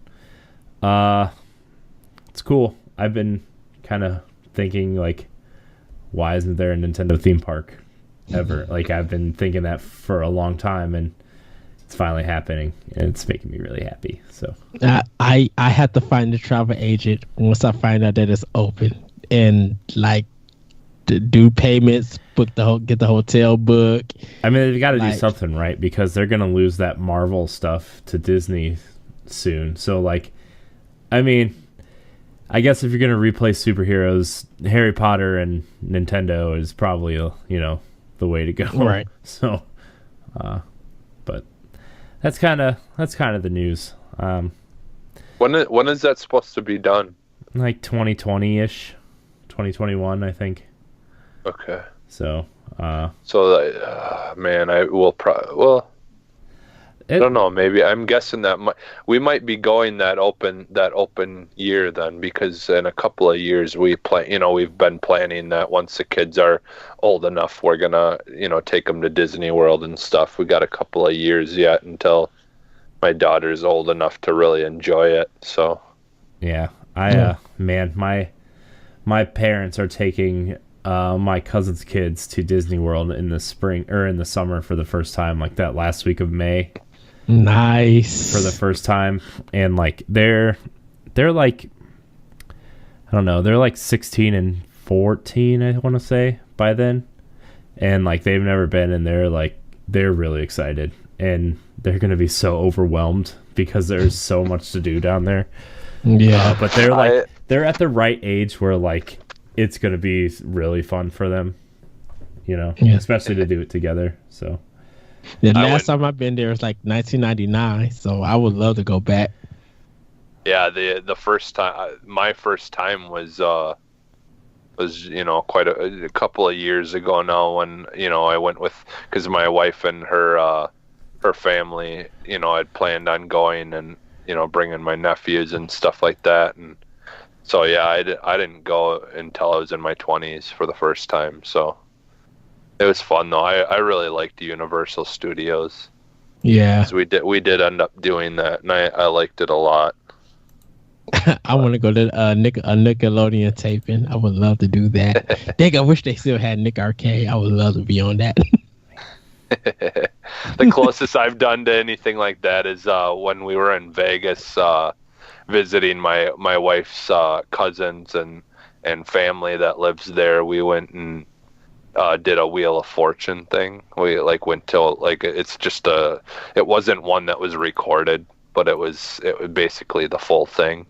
it's cool. I've been kind of thinking like, why isn't there a Nintendo theme park ever? Like I've been thinking that for a long time, and it's finally happening, and it's making me really happy. So I had to find the travel agent once I find out that it's open, and like to do payments, get the hotel book. I mean, they've got to do something, right? Because they're gonna lose that Marvel stuff to Disney soon. So like, I mean, I guess if you're gonna replace superheroes, Harry Potter and Nintendo is probably the way to go. Right. So, but that's kind of the news. When is that supposed to be done? Like 2020-ish, 2021, I think. Okay. So. Man, I will I don't know. Maybe I'm guessing that we might be going that open year then, because in a couple of years we've been planning that once the kids are old enough, we're gonna take them to Disney World and stuff. We got a couple of years yet until my daughter's old enough to really enjoy it. So yeah, man, my parents are taking my cousin's kids to Disney World in the spring or in the summer for the first time, like that last week of May. Nice. For the first time, and like they're like, I don't know, they're like 16 and 14, I want to say, by then, and like they've never been, and they're really excited, and they're gonna be so overwhelmed because there's so much to do down there. Yeah, But they're at the right age where like it's gonna be really fun for them, especially to do it together. So the last time I've been there was like 1999, so I would love to go back. Yeah, the first time, my first time was quite a couple of years ago now, when I went with, because my wife and her family, I'd planned on going and bringing my nephews and stuff like that, and so yeah, I didn't go until I was in my 20s for the first time, so it was fun though. I really liked Universal Studios. Yeah, we did end up doing that, and I liked it a lot. I want to go to a Nickelodeon taping. I would love to do that. I wish they still had Nick Arcade. I would love to be on that. The closest I've done to anything like that is when we were in Vegas visiting my wife's cousins and family that lives there. We went and did a Wheel of Fortune thing. We went to it wasn't one that was recorded, but it was basically the full thing,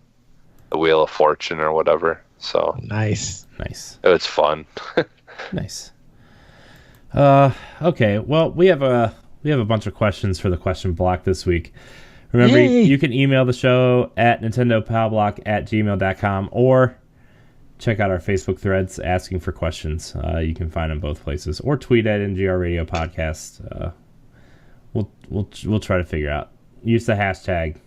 the Wheel of Fortune or whatever. So nice. It was fun. Nice. Okay. Well, we have a bunch of questions for the question block this week. Remember, you can email the show at nintendopalblock@gmail.com or check out our Facebook threads asking for questions. You can find them both places, or tweet at NGR Radio Podcast. We'll try to figure out. Use the hashtag.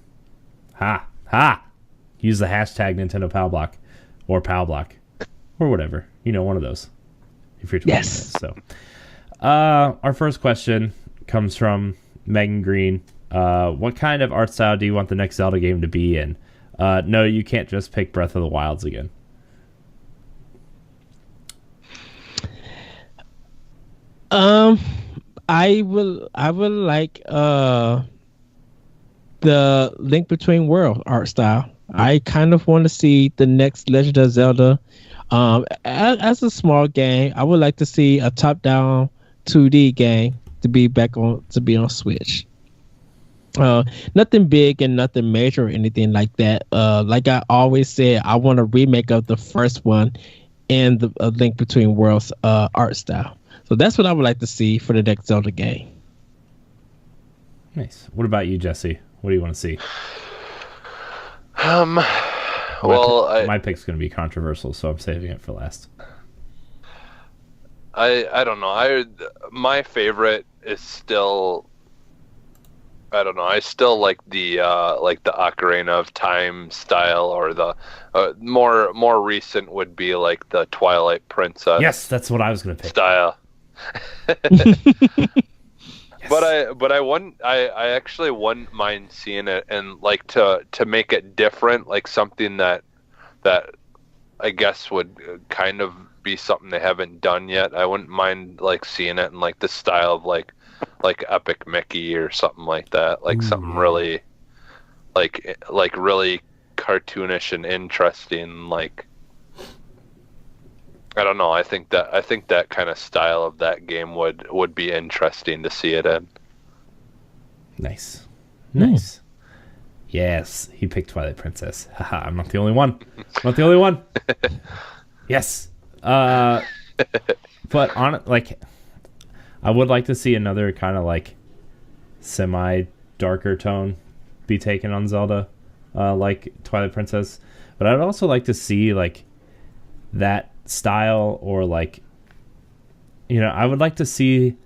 Use the hashtag Nintendo Palblock or Palblock or whatever. One of those. If you're tweeting yes. This, so, our first question comes from Megan Green. What kind of art style do you want the next Zelda game to be in? No, you can't just pick Breath of the Wilds again. I will like the Link Between Worlds art style. I kind of want to see the next Legend of Zelda as a small game. I would like to see a top-down 2D game to be on Switch. Nothing big and nothing major or anything like that. Like I always said, I want a remake of the first one and the Link Between Worlds art style. So that's what I would like to see for the next Zelda game. Nice. What about you, Jesse? What do you want to see? My pick's going to be controversial, so I'm saving it for last. I don't know. My favorite is still, I don't know. I still like the Ocarina of Time style, or the more recent would be like the Twilight Princess. Yes, that's what I was going to pick. Style. Yes. But I actually wouldn't mind seeing it, and like to make it different, like something that I guess would kind of be something they haven't done yet. I wouldn't mind like seeing it in like the style of like Epic Mickey or something like that, like something really like really cartoonish and interesting. Like, I don't know. I think that kind of style of that game would be interesting to see it in. Nice. Yes, he picked Twilight Princess. Haha, I'm not the only one. Yes. But I would like to see another kind of like semi darker tone be taken on Zelda, like Twilight Princess. But I'd also like to see like that style, or like, I would like to see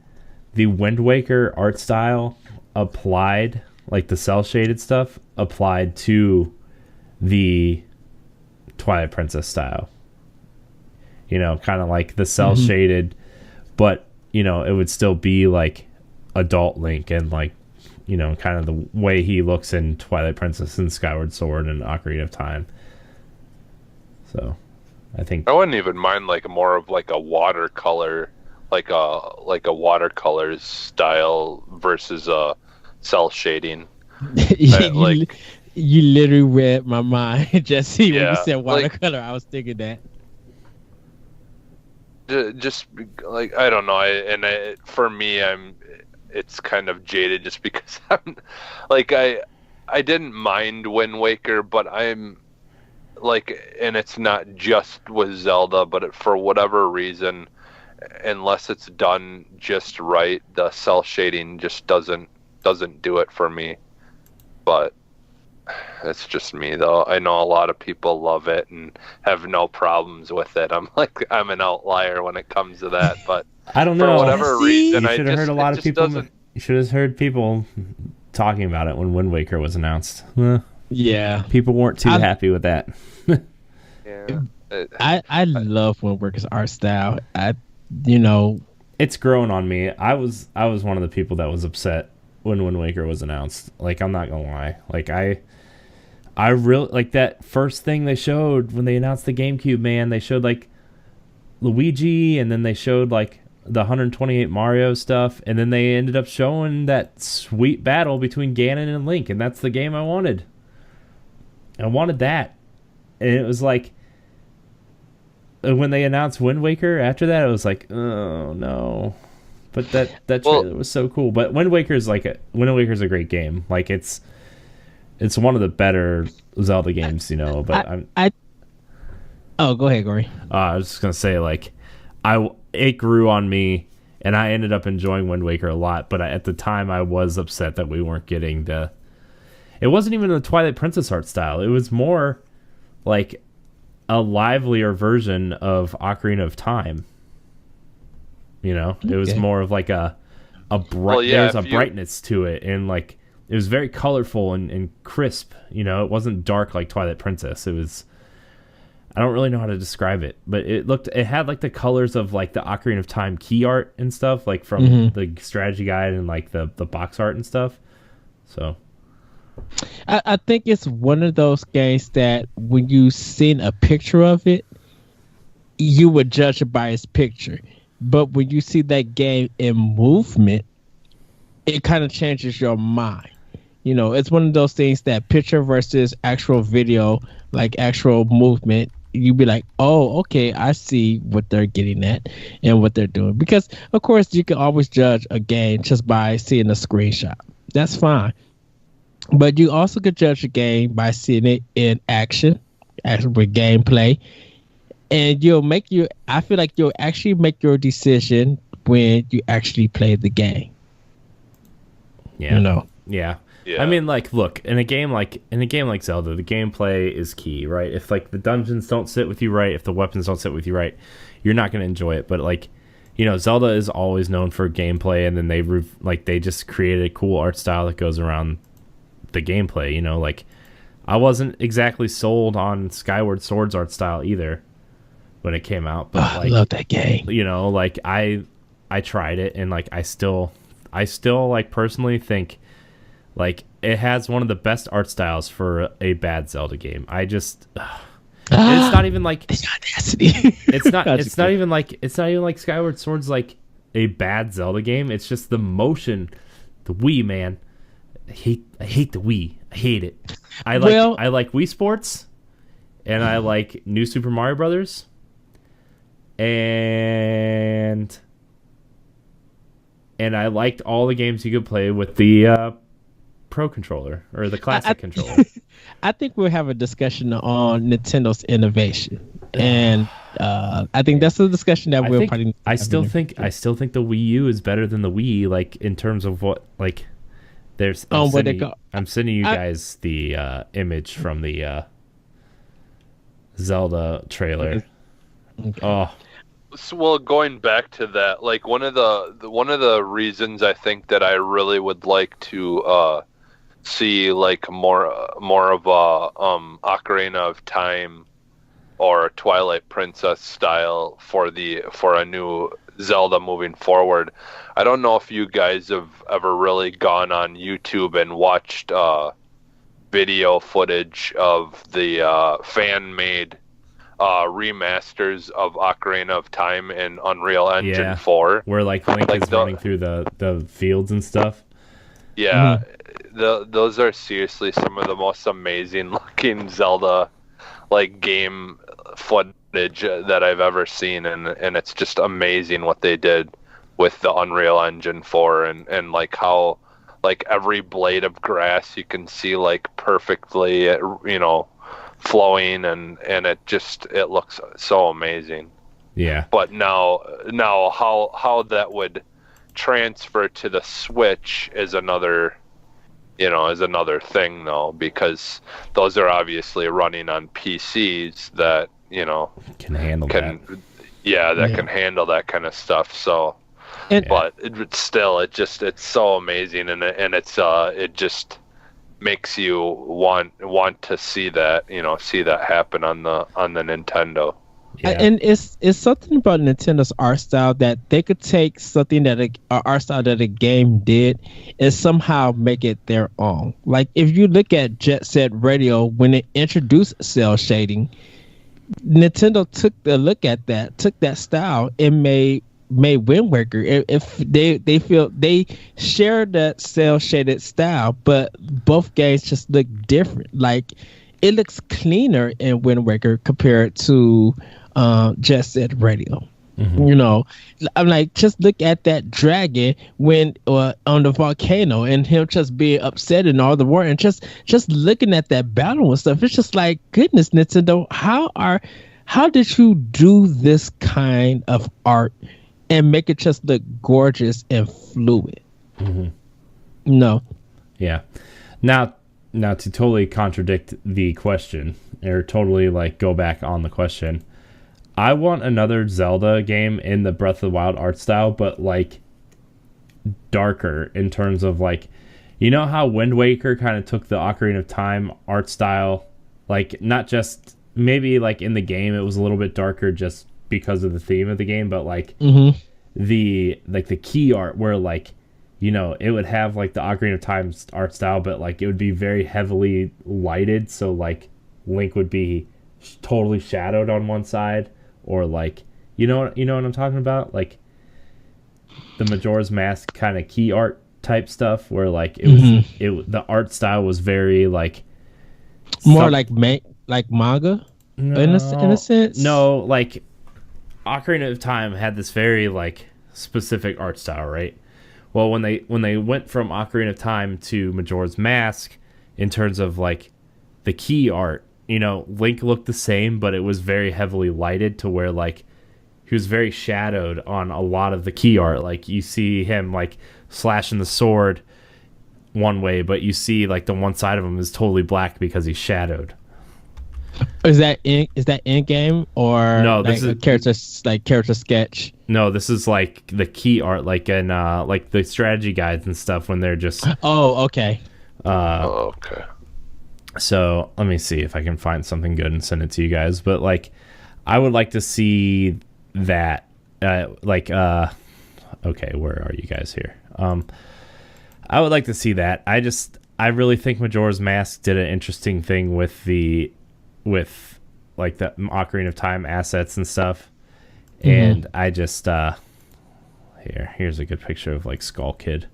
the Wind Waker art style applied, like the cell shaded stuff applied to the Twilight Princess style. Kind of like the cell shaded, but it would still be like adult Link, and like kind of the way he looks in Twilight Princess and Skyward Sword and Ocarina of Time. So I think I wouldn't even mind like more of like a watercolor, like a watercolor style versus a cell shading. You literally read my mind, Jesse. When Yeah, you said watercolor, I was thinking that. just like I don't know. For me, it's kind of jaded just because I'm like I didn't mind Wind Waker, but I'm like, and it's not just with Zelda, but for whatever reason, unless it's done just right, the cell shading just doesn't do it for me. But that's just me, though. I know a lot of people love it and have no problems with it. I'm an outlier when it comes to that, but I don't know. For whatever reason, you should have heard a lot of people. You should have heard people talking about it when Wind Waker was announced. Yeah, people weren't too happy with that. Yeah, I love Wind Waker's art style. It's grown on me. I was one of the people that was upset when Wind Waker was announced. Like, I'm not gonna lie. Like, I really like that first thing they showed when they announced the GameCube. Man, they showed like Luigi, and then they showed like the 128 Mario stuff, and then they ended up showing that sweet battle between Ganon and Link, and that's the game I wanted. I wanted that, and it was like when they announced Wind Waker after that, it was like, oh no. But that trailer was so cool. But Wind Waker's a great game. Like, it's one of the better Zelda games, But oh, go ahead, Gory. I was just gonna say, like, it grew on me, and I ended up enjoying Wind Waker a lot. But at the time, I was upset that we weren't getting it wasn't even the Twilight Princess art style. It was more like a livelier version of Ocarina of Time. It was more of like a there's a brightness to it, and like it was very colorful and crisp. It wasn't dark like Twilight Princess. It was, I don't really know how to describe it, but it had like the colors of like the Ocarina of Time key art and stuff, like from the strategy guide and like the box art and stuff. So I think it's one of those games that when you seen a picture of it, you would judge it by its picture. But when you see that game in movement, it kind of changes your mind. It's one of those things that picture versus actual video, like actual movement, you'd be like, oh, okay, I see what they're getting at and what they're doing. Because, of course, you can always judge a game just by seeing a screenshot. That's fine. But you also could judge a game by seeing it in action, with gameplay. And I feel like you'll actually make your decision when you actually play the game. Yeah. Yeah. I mean, like, look, in a game like Zelda, the gameplay is key, right? If like the dungeons don't sit with you right, if the weapons don't sit with you right, you're not going to enjoy it. But like, Zelda is always known for gameplay, and then they just created a cool art style that goes around the gameplay. Like, I wasn't exactly sold on Skyward Sword's art style either when it came out, but I love that game. Like I tried it, and like I still like personally think like it has one of the best art styles for a bad Zelda game. It's not even like it's not even like Skyward Sword's like a bad Zelda game. It's just the motion, the Wii, man. I hate the Wii. I hate it. I like Wii Sports, and I like New Super Mario Brothers, and I liked all the games you could play with the Pro controller or the classic controller. I think we'll have a discussion on Nintendo's innovation, and I think that's a discussion that we'll probably. I still think the Wii U is better than the Wii, like in terms of what like. I'm sending you guys the image from the Zelda trailer. Okay. Oh. So, well, going back to that, like one of the reasons I think that I really would like to see like more of a Ocarina of Time or Twilight Princess style for a new Zelda moving forward. I don't know if you guys have ever really gone on YouTube and watched video footage of the fan-made remasters of Ocarina of Time in Unreal Engine 4. Where like Link is running through the fields and stuff. Yeah, those are seriously some of the most amazing looking Zelda like game that I've ever seen, and it's just amazing what they did with the Unreal Engine 4 and like how like every blade of grass you can see like perfectly, flowing, and it looks so amazing. Yeah. But now how that would transfer to the Switch is another thing though, because those are obviously running on PCs that Can handle can that. can handle that kind of stuff. So And but still, it's so amazing, and it just makes you want to see that happen on the Nintendo. Yeah. and it's something about Nintendo's art style that they could take something that a art style that a game did and somehow make it their own. Like if you look at Jet Set Radio when it introduced cell shading, Nintendo took that style and made Wind Waker. If they feel they share that cell shaded style, but both games just look different. Like it looks cleaner in Wind Waker compared to Jet Set Radio. I'm like, just look at that dragon when on the volcano and him just being upset and all the war, and just looking at that battle and stuff. It's just like, goodness, Nintendo, how did you do this kind of art and make it just look gorgeous and fluid? No. Yeah. Now to totally contradict the question, or totally like go back on the question, I want another Zelda game in the Breath of the Wild art style, but like darker in terms of like, how Wind Waker kind of took the Ocarina of Time art style, like not just maybe like in the game it was a little bit darker just because of the theme of the game, but like the key art where like it would have like the Ocarina of Time art style, but like it would be very heavily lighted, so like Link would be totally shadowed on one side, or like you know what I'm talking about, like the Majora's Mask kind of key art type stuff, where like the art style was very like more like manga in a sense. No, like Ocarina of Time had this very like specific art style, right? Well, when they went from Ocarina of Time to Majora's Mask, in terms of like the key art, Link looked the same, but it was very heavily lighted to where like he was very shadowed on a lot of the key art. Like you see him like slashing the sword one way, but you see like the one side of him is totally black because he's shadowed. Is that in game, or no? This is character sketch. No, this is like the key art, like in like the strategy guides and stuff when they're just. Oh, okay. Okay. So let me see if I can find something good and send it to you guys. But like, I would like to see that. Okay, where are you guys here? I would like to see that. I really think Majora's Mask did an interesting thing with like the Ocarina of Time assets and stuff. And I just here's a good picture of like Skull Kid.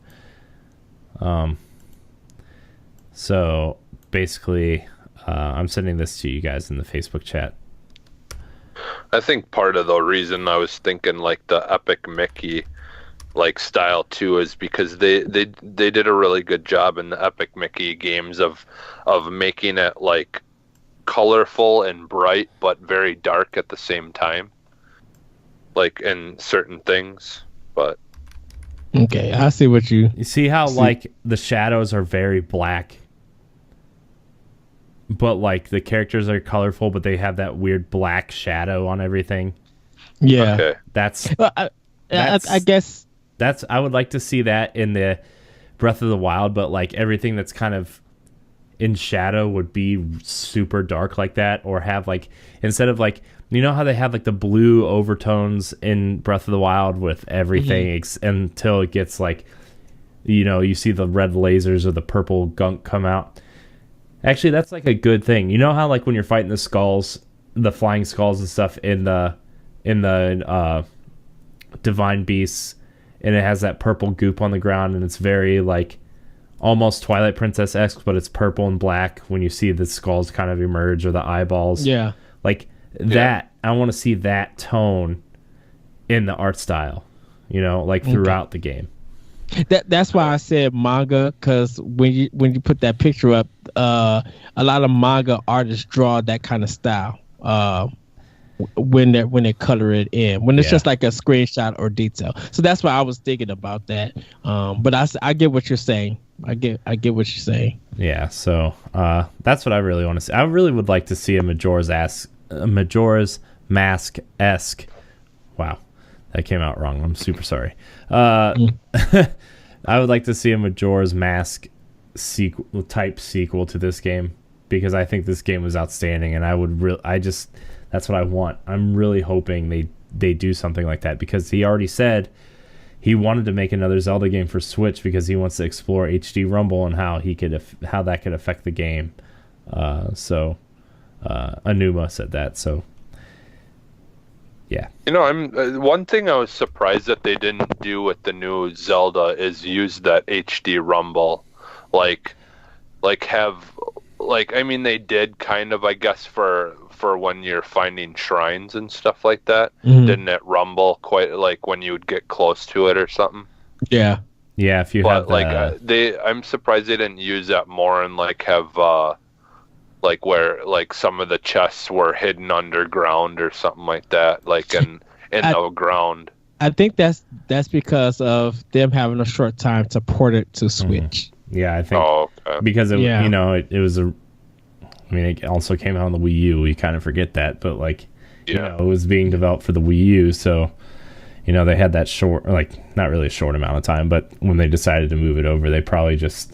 So basically, I'm sending this to you guys in the Facebook chat. I think part of the reason I was thinking like the Epic Mickey like style too is because they did a really good job in the Epic Mickey games of making it like colorful and bright but very dark at the same time, like in certain things. But okay, I see what you see how like the shadows are very black, but like the characters are colorful, but they have that weird black shadow on everything. Yeah, okay. I guess I would like to see that in the Breath of the Wild, but like everything that's kind of in shadow would be super dark like that, or have like, instead of like, how they have like the blue overtones in Breath of the Wild with everything until it gets like, you see the red lasers or the purple gunk come out. Actually, that's like a good thing. You know how like when you're fighting the skulls, the flying skulls and stuff in the Divine Beasts, and it has that purple goop on the ground, and it's very like almost Twilight Princess-esque, but it's purple and black when you see the skulls kind of emerge, or the eyeballs. Yeah. Like that that tone in the art style, like throughout the game. That's why I said manga, because when you put that picture up, a lot of manga artists draw that kind of style. When they color it in, when it's just like a screenshot or detail. So that's why I was thinking about that. But I get what you're saying. I get what you're saying. Yeah. So that's what I really want to see. I really would like to see a Majora's Mask-esque. Wow, that came out wrong. I'm super sorry. I would like to see a Majora's Mask sequel to this game, because I think this game was outstanding, and that's what I want. I'm really hoping they do something like that, because he already said he wanted to make another Zelda game for Switch because he wants to explore HD Rumble and how that could affect the game. Anuma said that. So yeah. I'm one thing I was surprised that they didn't do with the new Zelda is use that HD Rumble, I mean, they did kind of, I guess, for when you're finding shrines and stuff like that. Didn't it rumble quite like when you would get close to it or something? Yeah. Yeah, if you have I'm surprised they didn't use that more and have where some of the chests were hidden underground or something like that, in the ground. I think that's because of them having a short time to port it to Switch. Yeah, I think because it was it also came out on the Wii U. We kind of forget that, but it was being developed for the Wii U, so they had that short, not really a short amount of time, but when they decided to move it over, they probably just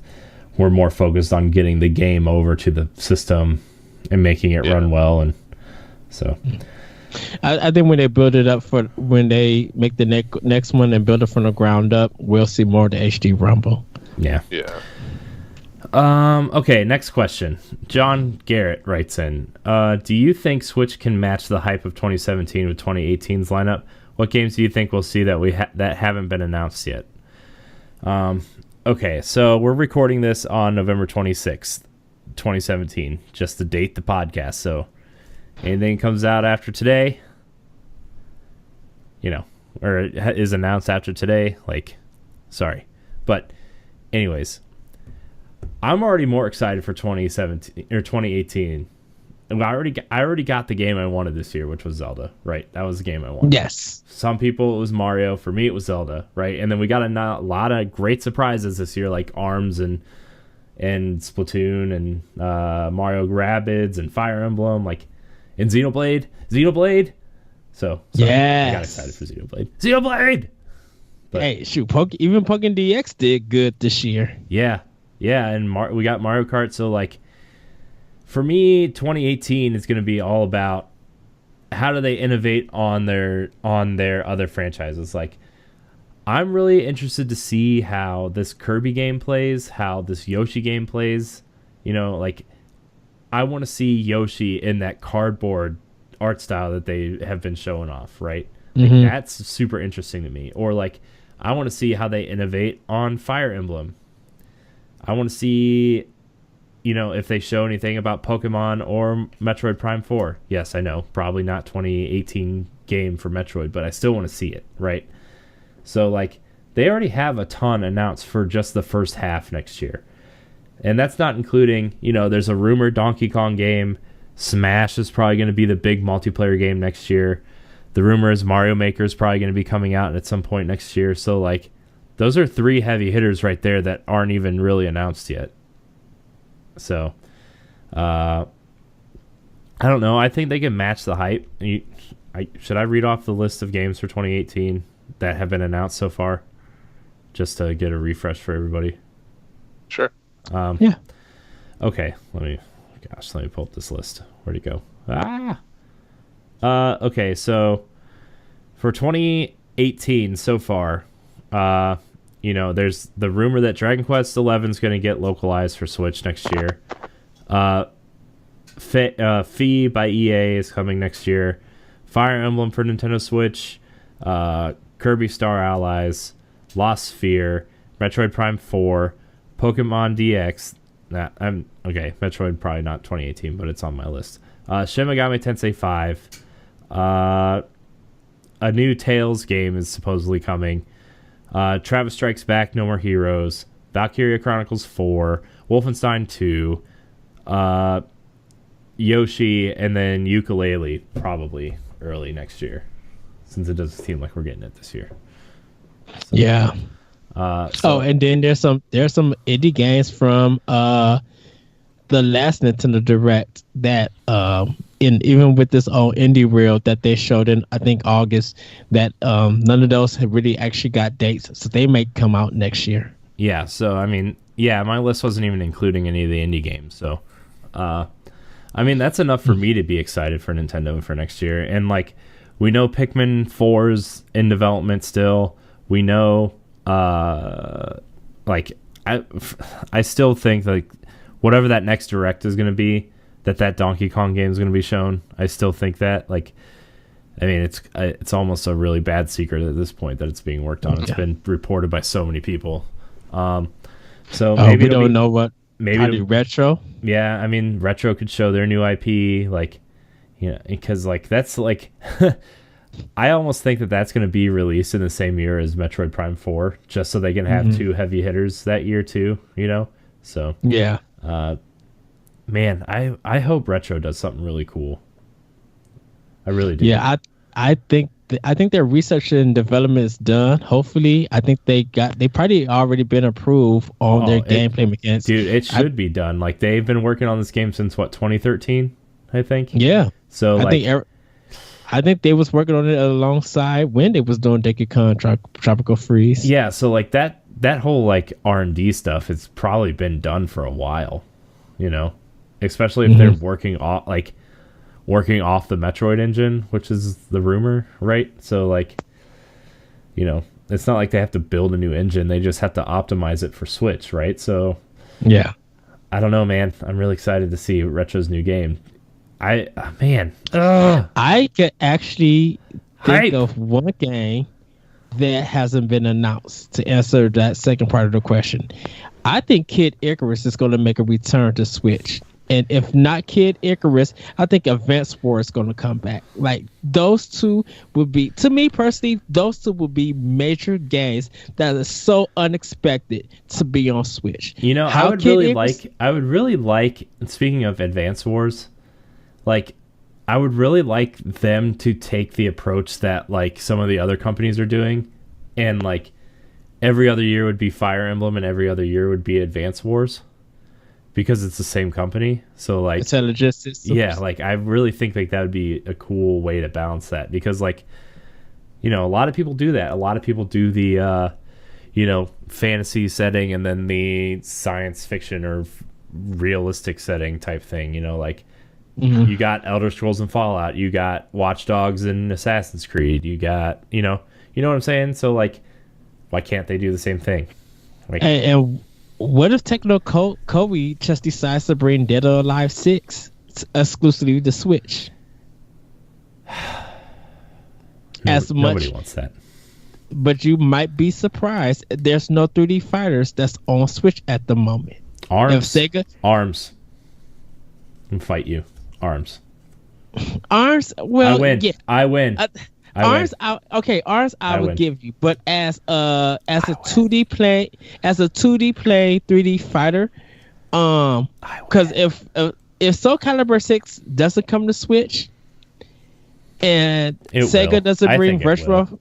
were more focused on getting the game over to the system and making it run well, and so. I think when they build it up when they make the next one and build it from the ground up, we'll see more of the HD Rumble. Yeah. Yeah. Okay, next question. John Garrett writes in, do you think Switch can match the hype of 2017 with 2018's lineup? What games do you think we'll see that that haven't been announced yet? Okay, so we're recording this on November 26th, 2017, just to date the podcast. So anything comes out after today, or is announced after today, sorry. But anyways, I'm already more excited for 2017 or 2018. I already got the game I wanted this year, which was Zelda, right? That was the game I wanted. Yes. Some people it was Mario. For me, it was Zelda, right? And then we got a lot of great surprises this year, like ARMS and Splatoon and Mario Rabbids and Fire Emblem, and Xenoblade. So yeah, I got excited for Xenoblade. But, hey, shoot, even Pokken DX did good this year. Yeah, and we got Mario Kart. So for me, 2018 is going to be all about how do they innovate on their other franchises. I'm really interested to see how this Kirby game plays, how this Yoshi game plays. I want to see Yoshi in that cardboard art style that they have been showing off, right? That's super interesting to me. Or I want to see how they innovate on Fire Emblem. I want to see, if they show anything about Pokemon or Metroid Prime 4. Yes, I know, probably not 2018 game for Metroid, but I still want to see it, right? So, they already have a ton announced for just the first half next year. And that's not including, there's a rumored Donkey Kong game. Smash is probably going to be the big multiplayer game next year. The rumor is Mario Maker is probably going to be coming out at some point next year. So, those are 3 heavy hitters right there that aren't even really announced yet. So, I don't know. I think they can match the hype. Should I read off the list of games for 2018 that have been announced so far? Just to get a refresh for everybody. Sure. Yeah. Okay. Let me pull up this list. Where'd it go? Okay. So for 2018 so far, there's the rumor that Dragon Quest XI is going to get localized for Switch next year. Fee by EA is coming next year. Fire Emblem for Nintendo Switch. Kirby Star Allies. Lost Sphere. Metroid Prime 4. Pokemon DX. Metroid probably not 2018, but it's on my list. Shin Megami Tensei 5. A new Tales game is supposedly coming. Travis Strikes Back, No More Heroes, Valkyria Chronicles 4, Wolfenstein 2, Yoshi, and then Yooka-Laylee probably early next year, since it doesn't seem like we're getting it this year. So, yeah. And then there's some indie games from the last Nintendo Direct that even with this old indie reel that they showed in I think August, that none of those have really actually got dates, so they may come out next year. Yeah, so I mean, my list wasn't even including any of the indie games, so I mean, that's enough for me to be excited for Nintendo for next year. And like, we know Pikmin 4's in development still. We know like I still think like whatever that next Direct is going to be, that Donkey Kong game is going to be shown. I still think that, like, I mean, it's almost a really bad secret at this point that it's being worked on. It's been reported by so many people. So maybe we don't know what. Maybe Retro. Yeah, I mean, Retro could show their new IP, like, you know, because like that's like, I almost think that that's going to be released in the same year as Metroid Prime 4, just so they can have two heavy hitters that year too. You know, so yeah. Man, I hope Retro does something really cool. I really do. Yeah, I think their research and development is done. Hopefully, I think they probably already been approved on their gameplay mechanics. Dude, it should be done. Like, they've been working on this game since what, 2013, I think. Yeah. So I think they was working on it alongside when they was doing Donkey Kong Tropical Freeze. Yeah, so like that whole like R&D stuff has probably been done for a while, you know, especially if they're working off the Metroid engine, which is the rumor, right? So like, you know, it's not like they have to build a new engine, they just have to optimize it for Switch, right? So yeah, I don't know, man. I'm really excited to see Retro's new game. I could actually think of one game that hasn't been announced to answer that second part of the question. I think Kid Icarus is going to make a return to Switch. And if not Kid Icarus, I think Advance Wars is going to come back. Like, those two would be, to me personally, those two would be major games that are so unexpected to be on Switch. You know, I would really like, speaking of Advance Wars, like, I would really like them to take the approach that like some of the other companies are doing, and like every other year would be Fire Emblem and every other year would be Advance Wars, because it's the same company. So like, it's a logistics. Yeah, like I really think like that would be a cool way to balance that, because like, you know, a lot of people do that. A lot of people do the you know, fantasy setting and then the science fiction or realistic setting type thing, you know, like you got Elder Scrolls and Fallout, you got Watch Dogs and Assassin's Creed, you got, you know what I'm saying? So like, why can't they do the same thing? Like, and what if Techno Koei just decides to bring Dead or Alive 6 exclusively to Switch? Nobody wants that. But you might be surprised. There's no 3D fighters that's on Switch at the moment. Arms. And fight you. Arms. Well, I win. Yeah. I win. Arms. I would give you, but as a 2D play, 3D fighter, because if Soul Calibur 6 doesn't come to Switch, and Sega doesn't bring Virtual,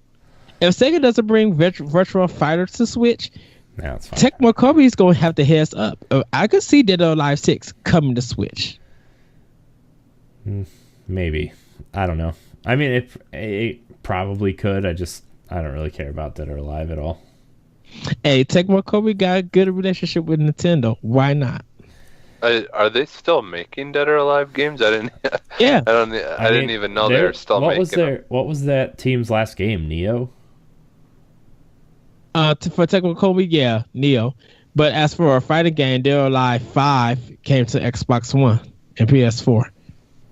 if Sega doesn't bring Virtual Fighter to Switch, that's fine. Tecmo Kobe is going to have the heads up. I could see Dead or Alive 6 coming to Switch. Maybe. I don't know. I mean, it probably could. I don't really care about Dead or Alive at all. Hey, Tecmo Kobe got a good relationship with Nintendo. Why not? Are they still making Dead or Alive games? I didn't. Yeah. I didn't even know they were still making them. What was that team's last game? Neo. For Tecmo Kobe, yeah, Neo. But as for a fighting game, Dead or Alive 5 came to Xbox One and PS4.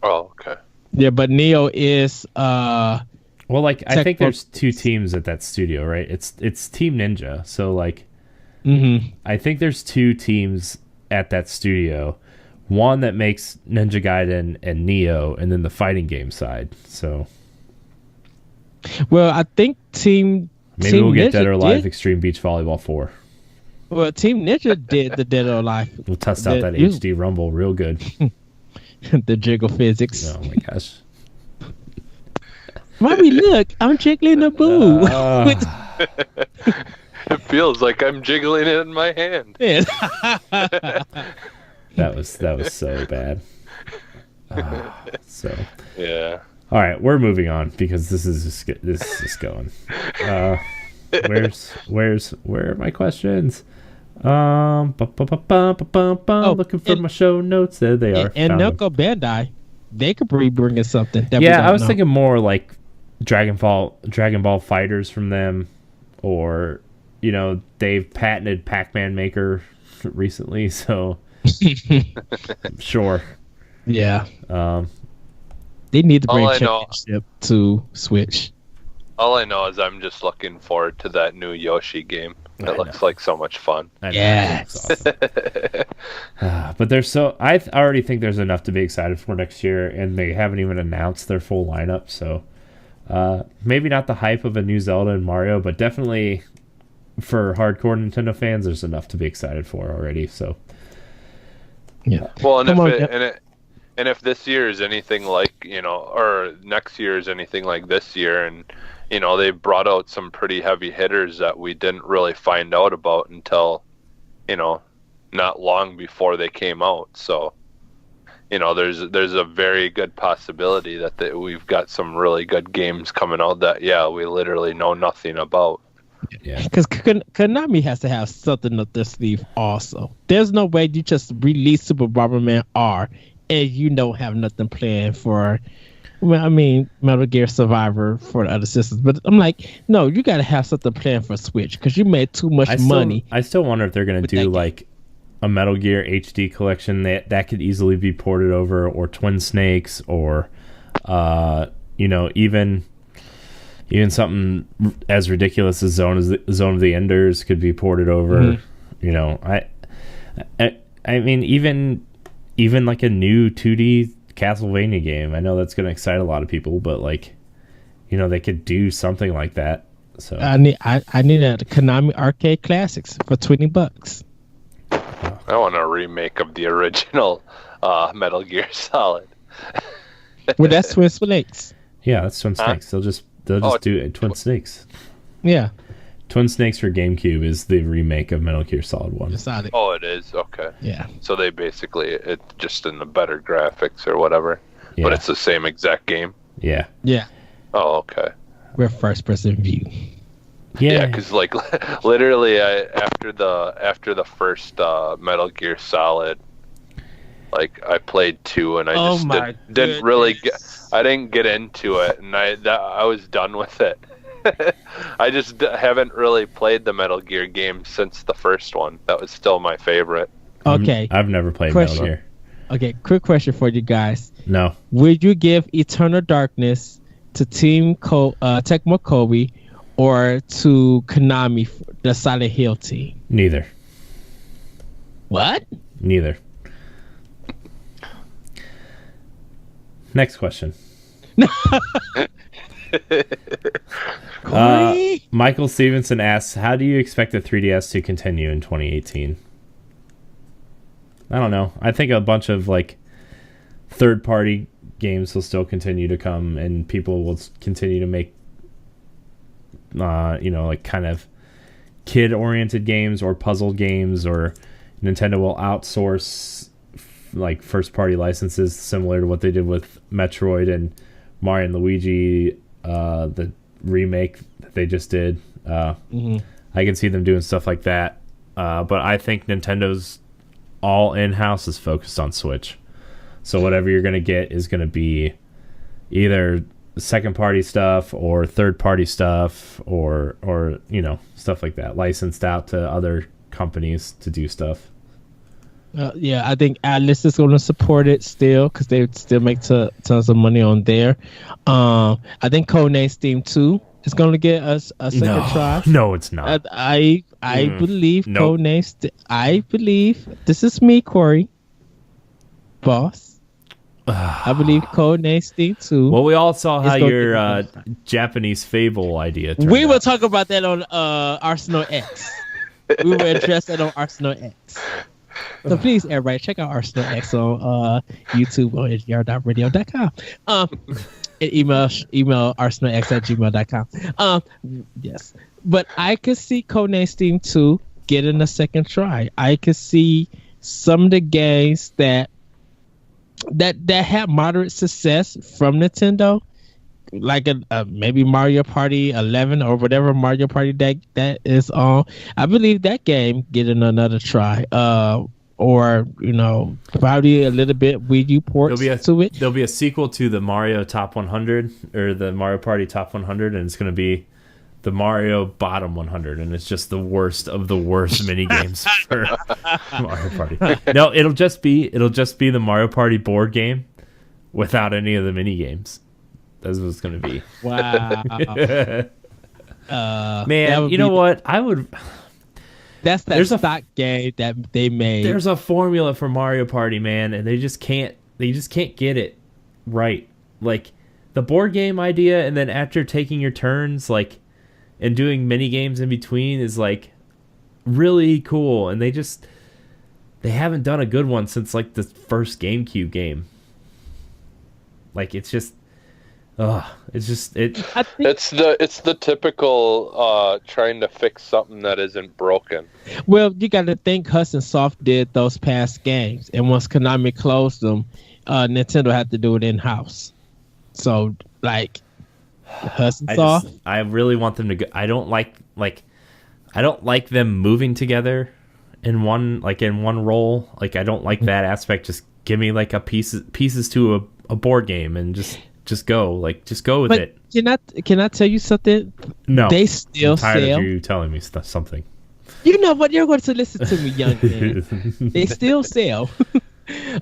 Oh, okay. Yeah, but Neo is well, like, I think there's two teams at that studio, right? It's Team Ninja. So like, I think there's two teams at that studio. One that makes Ninja Gaiden and Neo, and then the fighting game side. So Well, I think Maybe Team we'll get Ninja Dead or Alive did. Extreme Beach Volleyball 4. Well, Team Ninja did the Dead or Alive. We'll test out that You- HD Rumble real good. the jiggle physics. Oh my gosh. Mommy, look, I'm jiggling the boo. It feels like I'm jiggling it in my hand. Yeah. That was so bad. So Yeah. all right, we're moving on because this is just going. Where are my questions? Looking for my show notes. There they are. And Found them. Namco Bandai, they could be bringing something. That we Yeah, don't I was know. thinking more like Dragon Ball Fighters from them, or they've patented Pac-Man Maker recently, so sure. Yeah. They need to bring All I know- championship to Switch. All I know is I'm just looking forward to that new Yoshi game. I It looks know. like so much fun. I know, Yes. it's awesome. But there's I already think there's enough to be excited for next year, and they haven't even announced their full lineup. So maybe not the hype of a new Zelda and Mario, but definitely for hardcore Nintendo fans, there's enough to be excited for already. So Yeah. Well, and Come on, and if this year is anything like, or next year is anything like this year, and they brought out some pretty heavy hitters that we didn't really find out about until not long before they came out. So there's a very good possibility that we've got some really good games coming out that we literally know nothing about. yeah, Because Konami has to have something up their sleeve also. There's no way you just release Super Bomberman R and you don't have nothing planned for, well, I mean, Metal Gear Survivor for the other systems. But I'm like, no, you got to have something planned for Switch because you made too much money. I still wonder if they're going to with do that game. like a Metal Gear HD collection that could easily be ported over, or Twin Snakes, or even something as ridiculous as Zone of the Enders could be ported over. I mean, even like a new 2D Castlevania game. I know that's going to excite a lot of people, but they could do something like that. So I need a Konami Arcade Classics for $20. I want a remake of the original Metal Gear Solid. Well, that's Twin Snakes. yeah, that's Twin Snakes. They'll just do Twin Snakes. Yeah. Twin Snakes for GameCube is the remake of Metal Gear Solid 1. Sonic. Oh, it is? Okay. Yeah. So they basically, it's just in the better graphics or whatever. Yeah. But it's the same exact game? Yeah. Yeah. Oh, okay. We're first person view. Yeah, because literally, after the first Metal Gear Solid, I played 2 and I just didn't really I didn't get into it, and I was done with it. I just haven't really played the Metal Gear game since the first one. That was still my favorite. Okay. I've never played Question. Metal Gear. Okay, quick question for you guys. No. Would you give Eternal Darkness to Team Tecmo Kobe or to Konami, the Silent Hill team? Neither. What? Neither. Next question. Corey? Michael Stevenson asks, how do you expect the 3DS to continue in 2018? I don't know. I think a bunch of third-party games will still continue to come, and people will continue to make kind of kid-oriented games or puzzle games, or Nintendo will outsource first-party licenses similar to what they did with Metroid and Mario and Luigi, the remake that they just did. I can see them doing stuff like that, but I think Nintendo's all in-house is focused on Switch, so whatever you're going to get is going to be either second-party stuff or third-party stuff, or stuff like that, licensed out to other companies to do stuff. Yeah, I think Atlas is going to support it still because they still make tons of money on there. I think Codenames Steam 2 is going to get us a second try. No, it's not. I believe Nope. Codenames. I believe this is me, Corey, boss. I believe Codename Steam 2. Well, we all saw how It's gonna your get me Japanese Fable idea turned We will out. talk about that on Arsenal X. We will address that on Arsenal X. So please, everybody, check out Arsenal X on YouTube or ngr.radio.com. And email arsenalx@gmail.com. Yes. But I could see Codename Steam 2 getting a second try. I could see some of the games that had moderate success from Nintendo, like a maybe Mario Party 11 or whatever Mario Party that is on. I believe that game getting another try. Or probably a little bit Wii U ports to it. There'll be a sequel to the Mario Top 100 or the Mario Party Top 100, and it's going to be the Mario Bottom 100, and it's just the worst of the worst mini games for Mario Party. No, it'll just be the Mario Party board game without any of the mini games. That's what it's going to be. Wow. Man, you know what? That's that stock game that they made. There's a formula for Mario Party, man, and they just can't get it right. Like the board game idea, and then after taking your turns, like, and doing mini games in between is like really cool, and they haven't done a good one since like the first GameCube game. Like it's the typical trying to fix something that isn't broken. Well, you got to think Hudson Soft did those past games, and once Konami closed them, Nintendo had to do it in house. So, like, Hudson Soft. I really want them to go. I don't like them moving together in one role. Like, I don't like that aspect. Just give me like pieces to a board game and just go with it. Can I tell you something? No, they still I'm tired sell. of you telling me something. You know what? You're going to listen to me, young man. They still sell.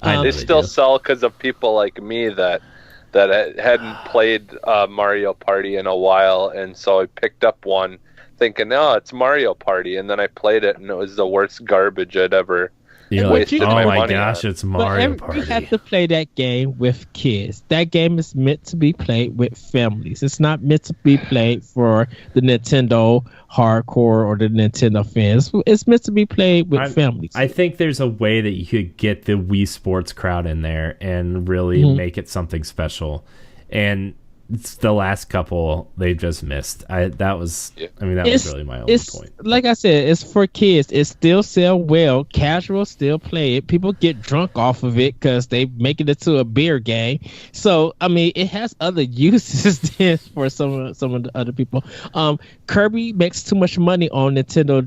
They still sell because of people like me that hadn't played Mario Party in a while, and so I picked up one thinking, "Oh, it's Mario Party," and then I played it, and it was the worst garbage I'd ever. Wasted my money. Gosh, it's Mario Party. You have to play that game with kids. That game is meant to be played with families. It's not meant to be played for the Nintendo hardcore or the Nintendo fans. It's meant to be played with families. I think there's a way that you could get the Wii Sports crowd in there and really make it something special. And it's the last couple they just missed. That was really my only point. Like I said, it's for kids. It still sell well. Casuals still play it. People get drunk off of it because they make it into a beer game. So I mean, it has other uses than for some of the other people. Kirby makes too much money on Nintendo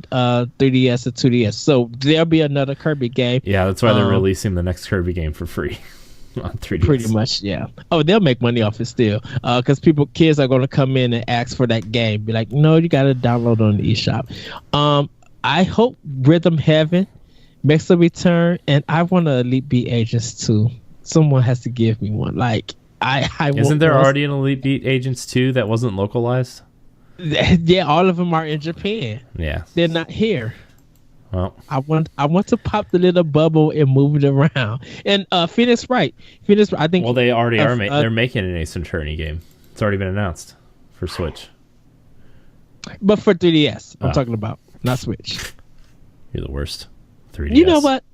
3DS and 2DS, so there'll be another Kirby game. Yeah, that's why they're releasing the next Kirby game for free. On 3DS. Pretty much, yeah. Oh, they'll make money off it still, because kids are going to come in and ask for that game. Be like, no, you got to download on the eShop. I hope Rhythm Heaven makes a return, and I want an Elite Beat Agents 2. Someone has to give me one. Like, I isn't there already an Elite Beat Agents 2 that wasn't localized? Yeah, all of them are in Japan. Yeah, they're not here. Well, I want to pop the little bubble and move it around. And Phoenix Wright, I think. Well, they already are. They're making an Ace Attorney game. It's already been announced for Switch. But for 3DS, I'm talking about, not Switch. You're the worst. 3DS. You know what?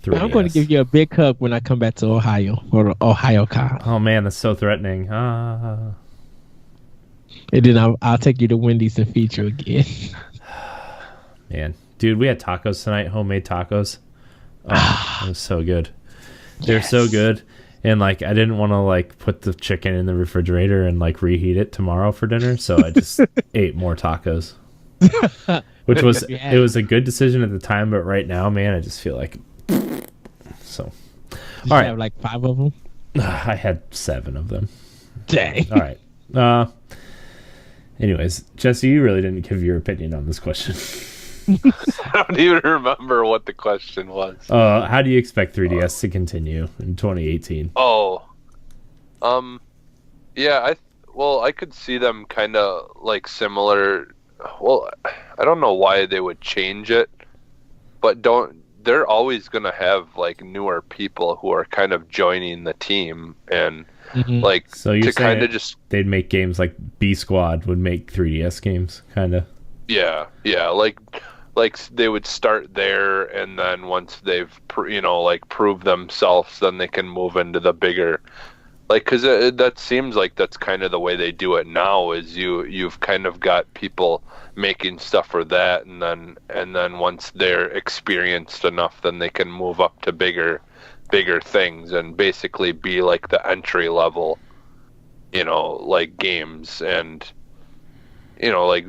3DS. I'm going to give you a big hug when I come back to Ohio for the Ohio Con. Oh man, that's so threatening. And then I'll take you to Wendy's and feed you again. Man, dude, we had tacos tonight, homemade tacos. Oh, it was so good. They're so good. And like, I didn't want to like put the chicken in the refrigerator and like reheat it tomorrow for dinner, so I just ate more tacos. Which was it was a good decision at the time, but right now, man, I just feel like so. Did you have like 5 of them? I had 7 of them. Dang. All right. Anyways, Jesse, you really didn't give your opinion on this question. I don't even remember what the question was. How do you expect 3DS to continue in 2018? Yeah, I could see them kind of like similar. Well, I don't know why they would change it, but they're always going to have like newer people who are kind of joining the team, and like So you're to kind saying of just they'd make games like B Squad would make 3DS games, kind of. yeah, like they would start there, and then once they've like proved themselves, then they can move into the bigger, like, because that seems like that's kind of the way they do it now. Is you've kind of got people making stuff for that, and then once they're experienced enough, then they can move up to bigger things and basically be like the entry level, like games, and like.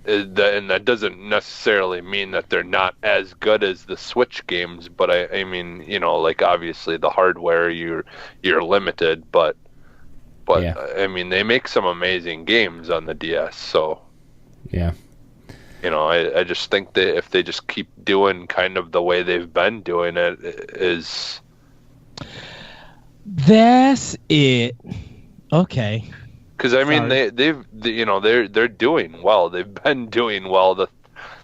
And that doesn't necessarily mean that they're not as good as the Switch games, but I mean, like obviously the hardware you're limited, but Yeah. I mean they make some amazing games on the DS, so Yeah. I just think that if they just keep doing kind of the way they've been doing it is. That's it. Okay. Because I mean Sorry. they're doing well. They've been doing well. The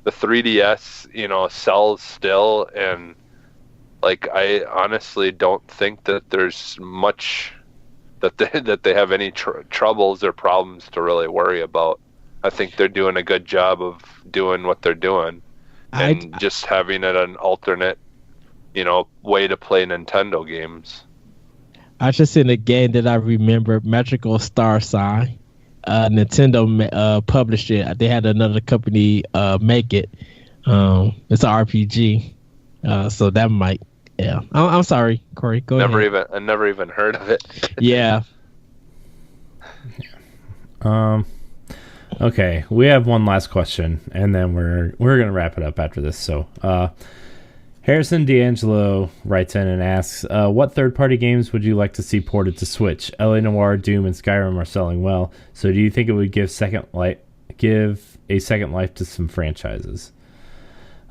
3DS sells still, and like I honestly don't think that there's much that they have any troubles or problems to really worry about. I think they're doing a good job of doing what they're doing, and just having it an alternate way to play Nintendo games. I just in a game that I remember, Magical Star Sign. Nintendo published it. They had another company make it. It's an RPG, so that might. Yeah, I'm sorry, Corey. Go ahead. I never even heard of it. Yeah. Okay, we have one last question, and then we're gonna wrap it up after this. So, Harrison D'Angelo writes in and asks, what third-party games would you like to see ported to Switch? LA Noire, Doom, and Skyrim are selling well, so do you think it would give a second life to some franchises?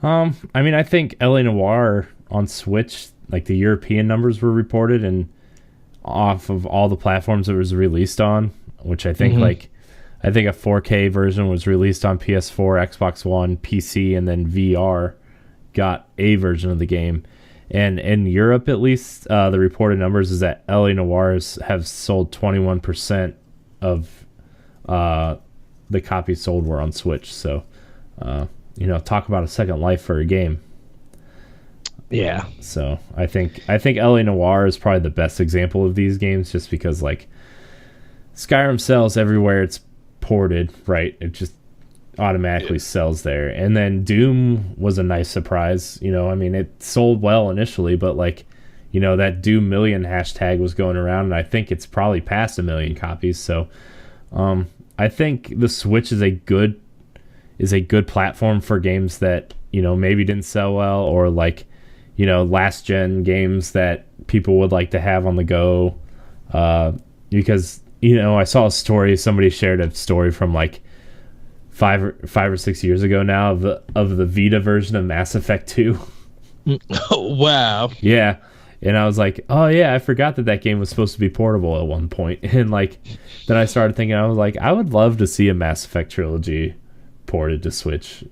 I mean, I think LA Noire on Switch, like the European numbers were reported, and off of all the platforms it was released on, which I think I think a 4K version was released on PS4, Xbox One, PC, and then VR got a version of the game. And in Europe, at least, the reported numbers is that LA Noirs have sold 21% of the copies sold were on Switch. So, talk about a second life for a game. Yeah. So I think LA Noire is probably the best example of these games, just because like Skyrim sells everywhere it's ported, right? It just automatically sells there. And then Doom was a nice surprise. I mean, it sold well initially, but like, that Doom million hashtag was going around, and I think it's probably past 1 million copies. So I think the Switch is a good platform for games that maybe didn't sell well, or like last gen games that people would like to have on the go, because I saw a story, somebody shared a story from like 5 or 6 years ago now of the Vita version of Mass Effect 2. Wow. Yeah. And I was like, oh yeah, I forgot that game was supposed to be portable at one point. And like, then I started thinking, I was like, I would love to see a Mass Effect trilogy ported to Switch.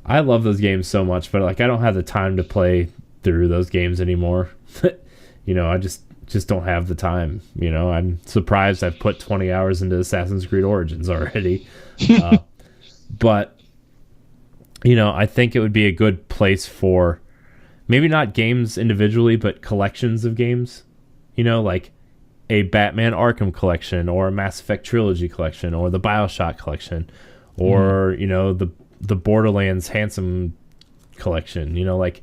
I love those games so much, but like, I don't have the time to play through those games anymore. I just don't have the time. I'm surprised I've put 20 hours into Assassin's Creed Origins already. But I think it would be a good place for maybe not games individually, but collections of games, like a Batman Arkham collection, or a Mass Effect trilogy collection, or the BioShock collection, or the Borderlands Handsome collection. Like,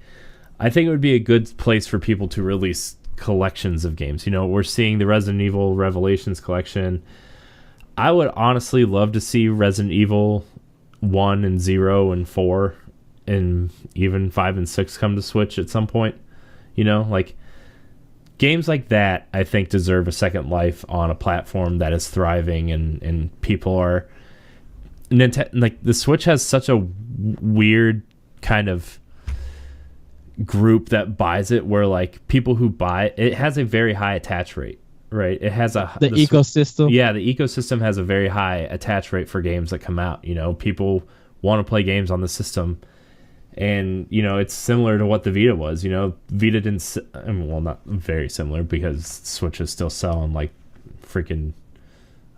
I think it would be a good place for people to release collections of games. We're seeing the Resident Evil Revelations collection. I would honestly love to see Resident Evil 1 and 0 and 4 and even 5 and 6 come to Switch at some point. Like, games like that, I think, deserve a second life on a platform that is thriving, and people are like, the Switch has such a weird kind of group that buys it, where like people who buy it has a very high attach rate, right? It has the ecosystem. Yeah, the ecosystem has a very high attach rate for games that come out. People want to play games on the system, And, you know, it's similar to what the Vita was. You know, Vita didn't... I mean, well, not very similar, because Switch is still selling like freaking...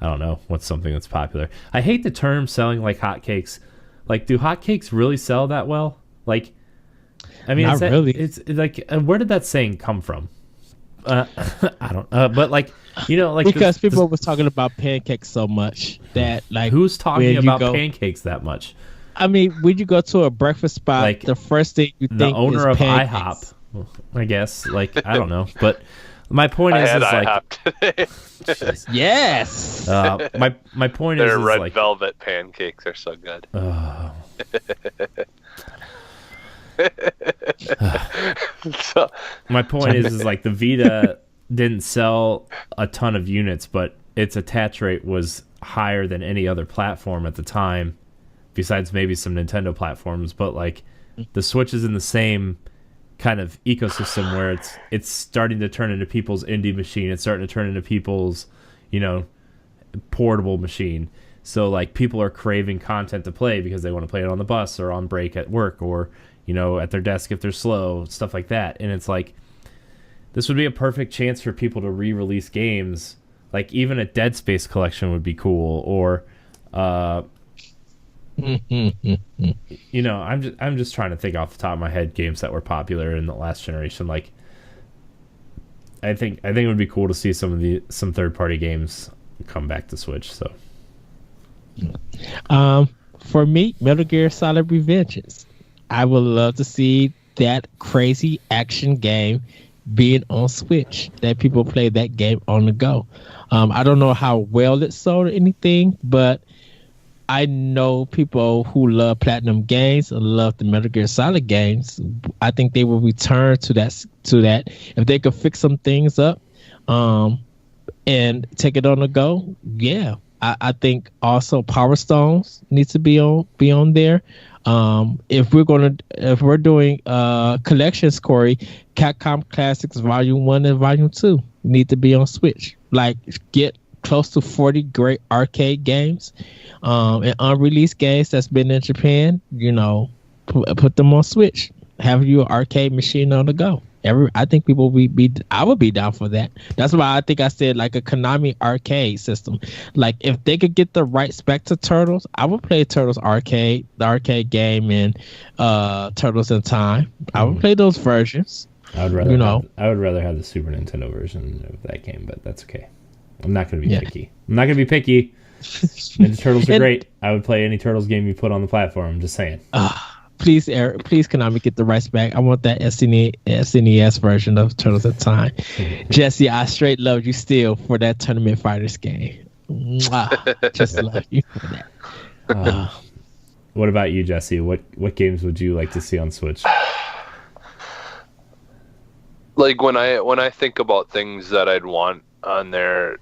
I don't know. What's something that's popular? I hate the term selling like hotcakes. Like, do hotcakes really sell that well? Like, I mean, Not really. It's like, where did that saying come from? I don't know. But, like, you know, like... Because people was talking about pancakes so much that, like... Who's talking about pancakes that much? I mean, when you go to a breakfast spot, Like, the first thing you think the owner is of pancakes. IHOP, I guess. Like, I don't know. But my point is like... IHOP today. Yes. My point is Their red like... velvet pancakes are so good. So, My point is like the Vita didn't sell a ton of units, but its attach rate was higher than any other platform at the time, besides maybe some Nintendo platforms. But like the Switch is in the same kind of ecosystem where it's starting to turn into people's indie machine. It's starting to turn into people's, you know, portable machine. So like people are craving content to play because they want to play it on the bus or on break at work, or, you know, at their desk if they're slow, stuff like that. And it's like, this would be a perfect chance for people to re-release games. Like even a Dead Space collection would be cool, or you know, I'm just trying to think off the top of my head games that were popular in the last generation. Like I think it would be cool to see some third-party games come back to Switch. So for me, Metal Gear Solid Revengeance. I would love to see that crazy action game being on Switch, that people play that game on the go. I don't know how well it sold or anything, but I know people who love Platinum games and love the Metal Gear Solid games. I think they will return to that if they could fix some things up and take it on the go. Yeah, I think also Power Stones needs to be on there. If we're doing collections, Corey, Capcom Classics Volume 1 and Volume 2 need to be on Switch. Like, get close to 40 great arcade games and unreleased games that's been in Japan. You know, put them on Switch. Have you an arcade machine on the go. I think people I would be down for that. That's why I think I said like a Konami arcade system. Like if they could get the right spec to Turtles, I would play Turtles arcade, the arcade game, and Turtles in Time. I would play those versions. I would rather have the Super Nintendo version of that game, but that's okay. I'm not going to be picky. I'm not going to be picky. Ninja Turtles are great. I would play any Turtles game you put on the platform. I'm just saying. Please, Eric, please, Konami, get the rights back. I want that SNES version of Turtles in Time. Jesse, I straight love you still for that Tournament Fighters game. Mwah. Just love you for that. What about you, Jesse? What games would you like to see on Switch? Like when I think about things that I'd want on there,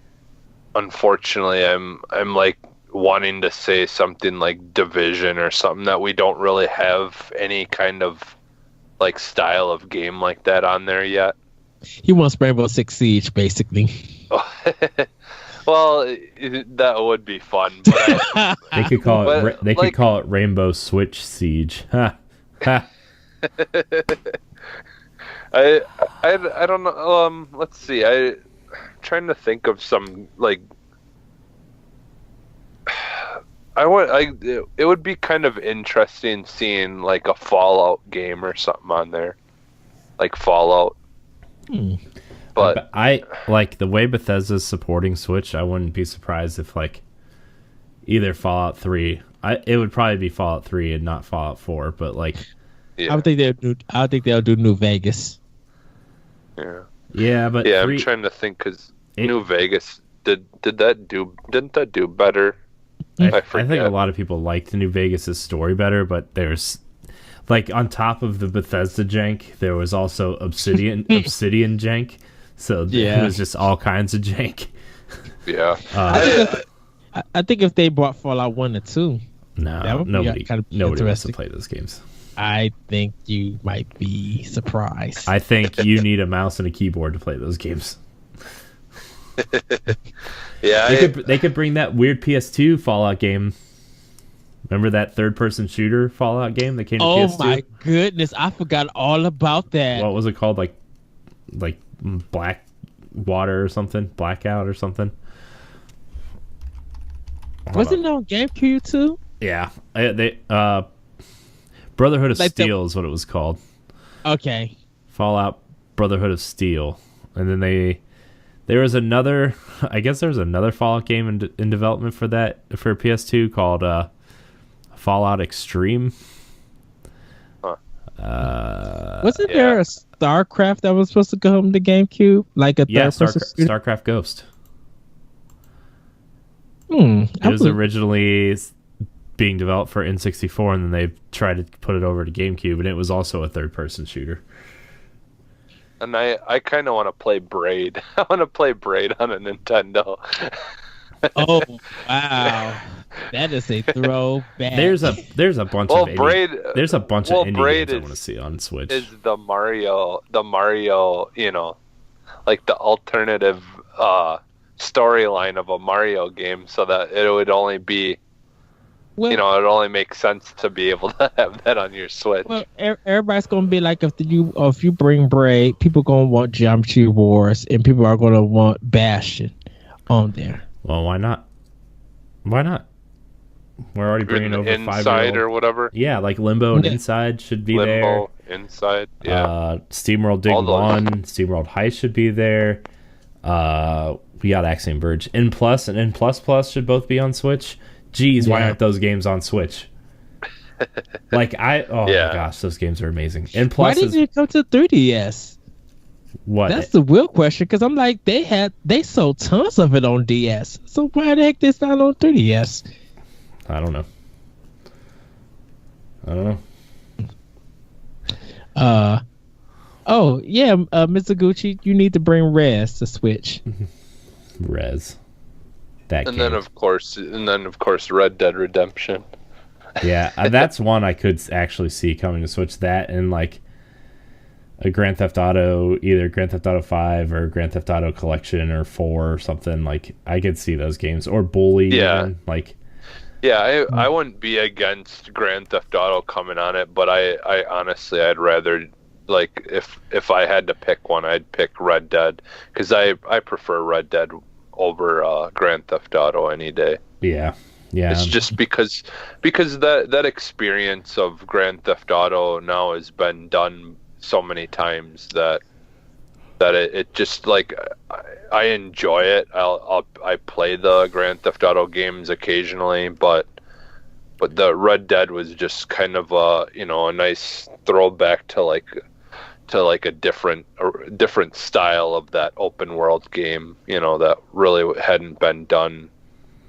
unfortunately, I'm like wanting to say something like Division or something that we don't really have any kind of like style of game like that on there yet. He wants Rainbow Six Siege, basically. Well, that would be fun. But they could call it. They could call it Rainbow Switch Siege. Ha ha. I don't know. Let's see. I'm trying to think of some like. It would be kind of interesting seeing like a Fallout game or something on there, like Fallout. But I like the way Bethesda's supporting Switch. I wouldn't be surprised if like either Fallout 3. It would probably be Fallout 3 and not Fallout 4. But like, yeah. I think they'll do New Vegas. Yeah. Yeah, but I'm trying to think because New Vegas didn't that do better? I think a lot of people liked New Vegas' story better, but there's like on top of the Bethesda jank, there was also Obsidian jank. So it was just all kinds of jank. Yeah. I think if they brought Fallout 1 and 2, nobody wants to play those games. I think you might be surprised. I think you need a mouse and a keyboard to play those games. Yeah, they could bring that weird PS2 Fallout game. Remember that third-person shooter Fallout game that came to Oh PS2? my goodness, I forgot all about that. What was it called? Like Black Water or something? Blackout or something? Wasn't it on GameCube too? Yeah. Brotherhood of Like Steel is what it was called. Okay. Fallout Brotherhood of Steel. And then there was another, I guess there was another Fallout game in development for PS2 called Fallout Extreme. Wasn't there a StarCraft that was supposed to come to GameCube? Like a third-person shooter? StarCraft Ghost. It It was originally being developed for N64, and then they tried to put it over to GameCube, and it was also a third-person shooter. And I kind of want to play Braid. I want to play Braid on a Nintendo. Oh wow, that is a throwback. There's a bunch of Braid. There's a bunch of indie Braid games I want to see on Switch. Is the Mario, like the alternative storyline of a Mario game, so that it would only be, it only makes sense to be able to have that on your Switch. Well, everybody's gonna be like, if you bring Braid, people gonna want Geometry Wars, and people are gonna want Bastion on there. Well, why not? Why not? We're already bringing over Inside or whatever. Yeah, like Limbo and Inside should be there. Limbo, Inside, yeah. SteamWorld Dig 1, SteamWorld Heist should be there. We got Axiom Verge. N Plus and N Plus Plus should both be on Switch. Jeez, why aren't those games on Switch? My gosh, those games are amazing. N Plus. Why didn't it come to 3DS? What? That's the real question, because I'm like, they sold tons of it on DS. So why the heck it's not on 3DS? I don't know. Oh yeah, Mizuguchi, you need to bring Rez to Switch. Rez. And then of course Red Dead Redemption. Yeah, that's one I could actually see coming to Switch. That and like a Grand Theft Auto, either Grand Theft Auto 5 or Grand Theft Auto Collection or 4 or something. Like I could see those games, or Bully. Yeah. Even, like. Yeah, I wouldn't be against Grand Theft Auto coming on it, but I honestly I'd rather, like, if I had to pick one, I'd pick Red Dead, because I prefer Red Dead over Grand Theft Auto any day. Yeah. It's just because that experience of Grand Theft Auto now has been done so many times that it just, like, I enjoy it. I play the Grand Theft Auto games occasionally, but the Red Dead was just kind of a nice throwback to a different style of that open world game, that really hadn't been done,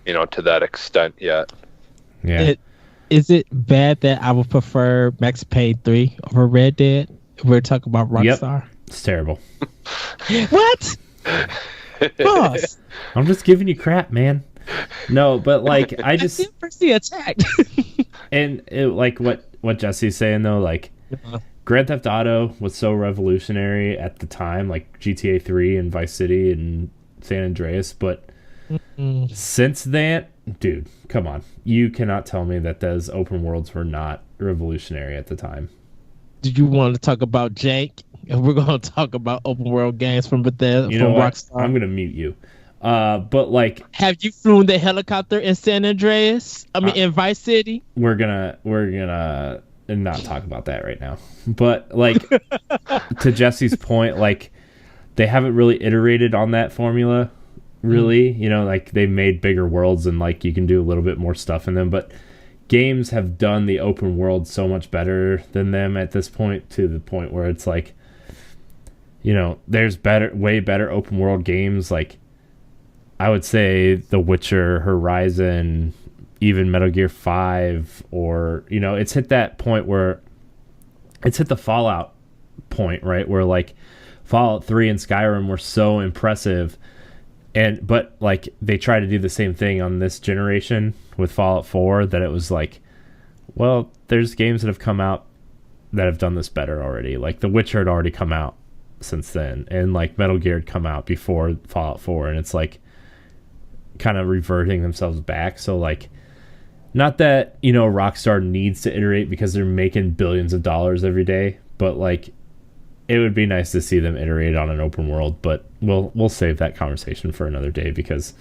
to that extent yet. Yeah. Is it bad that I would prefer Max Payne 3 over Red Dead? We're talking about Rockstar. Yep. It's terrible. What? Boss. I'm just giving you crap, man. No, but like I just feel personally attacked. And like what Jesse's saying though, like Grand Theft Auto was so revolutionary at the time, like GTA 3 and Vice City and San Andreas, but since then, dude, come on. You cannot tell me that those open worlds were not revolutionary at the time. Do you want to talk about Jank? And we're going to talk about open world games from Bethesda, you know from what? Rockstar. I'm going to mute you. But like, have you flown the helicopter in San Andreas? In Vice City? We're gonna not talk about that right now. But like, to Jesse's point, like they haven't really iterated on that formula. Really, like they've made bigger worlds and like you can do a little bit more stuff in them, but games have done the open world so much better than them at this point, to the point where it's like, there's way better open world games. Like I would say The Witcher, Horizon, even Metal Gear 5, or it's hit that point where it's hit the Fallout point, right, where like Fallout 3 and Skyrim were so impressive. But like they try to do the same thing on this generation with Fallout 4, that it was like, well, there's games that have come out that have done this better already. Like The Witcher had already come out since then, and like Metal Gear had come out before Fallout 4, and it's like kind of reverting themselves back. So like not that, you know, Rockstar needs to iterate because they're making billions of dollars every day, but like it would be nice to see them iterate on an open world, but we'll save that conversation for another day because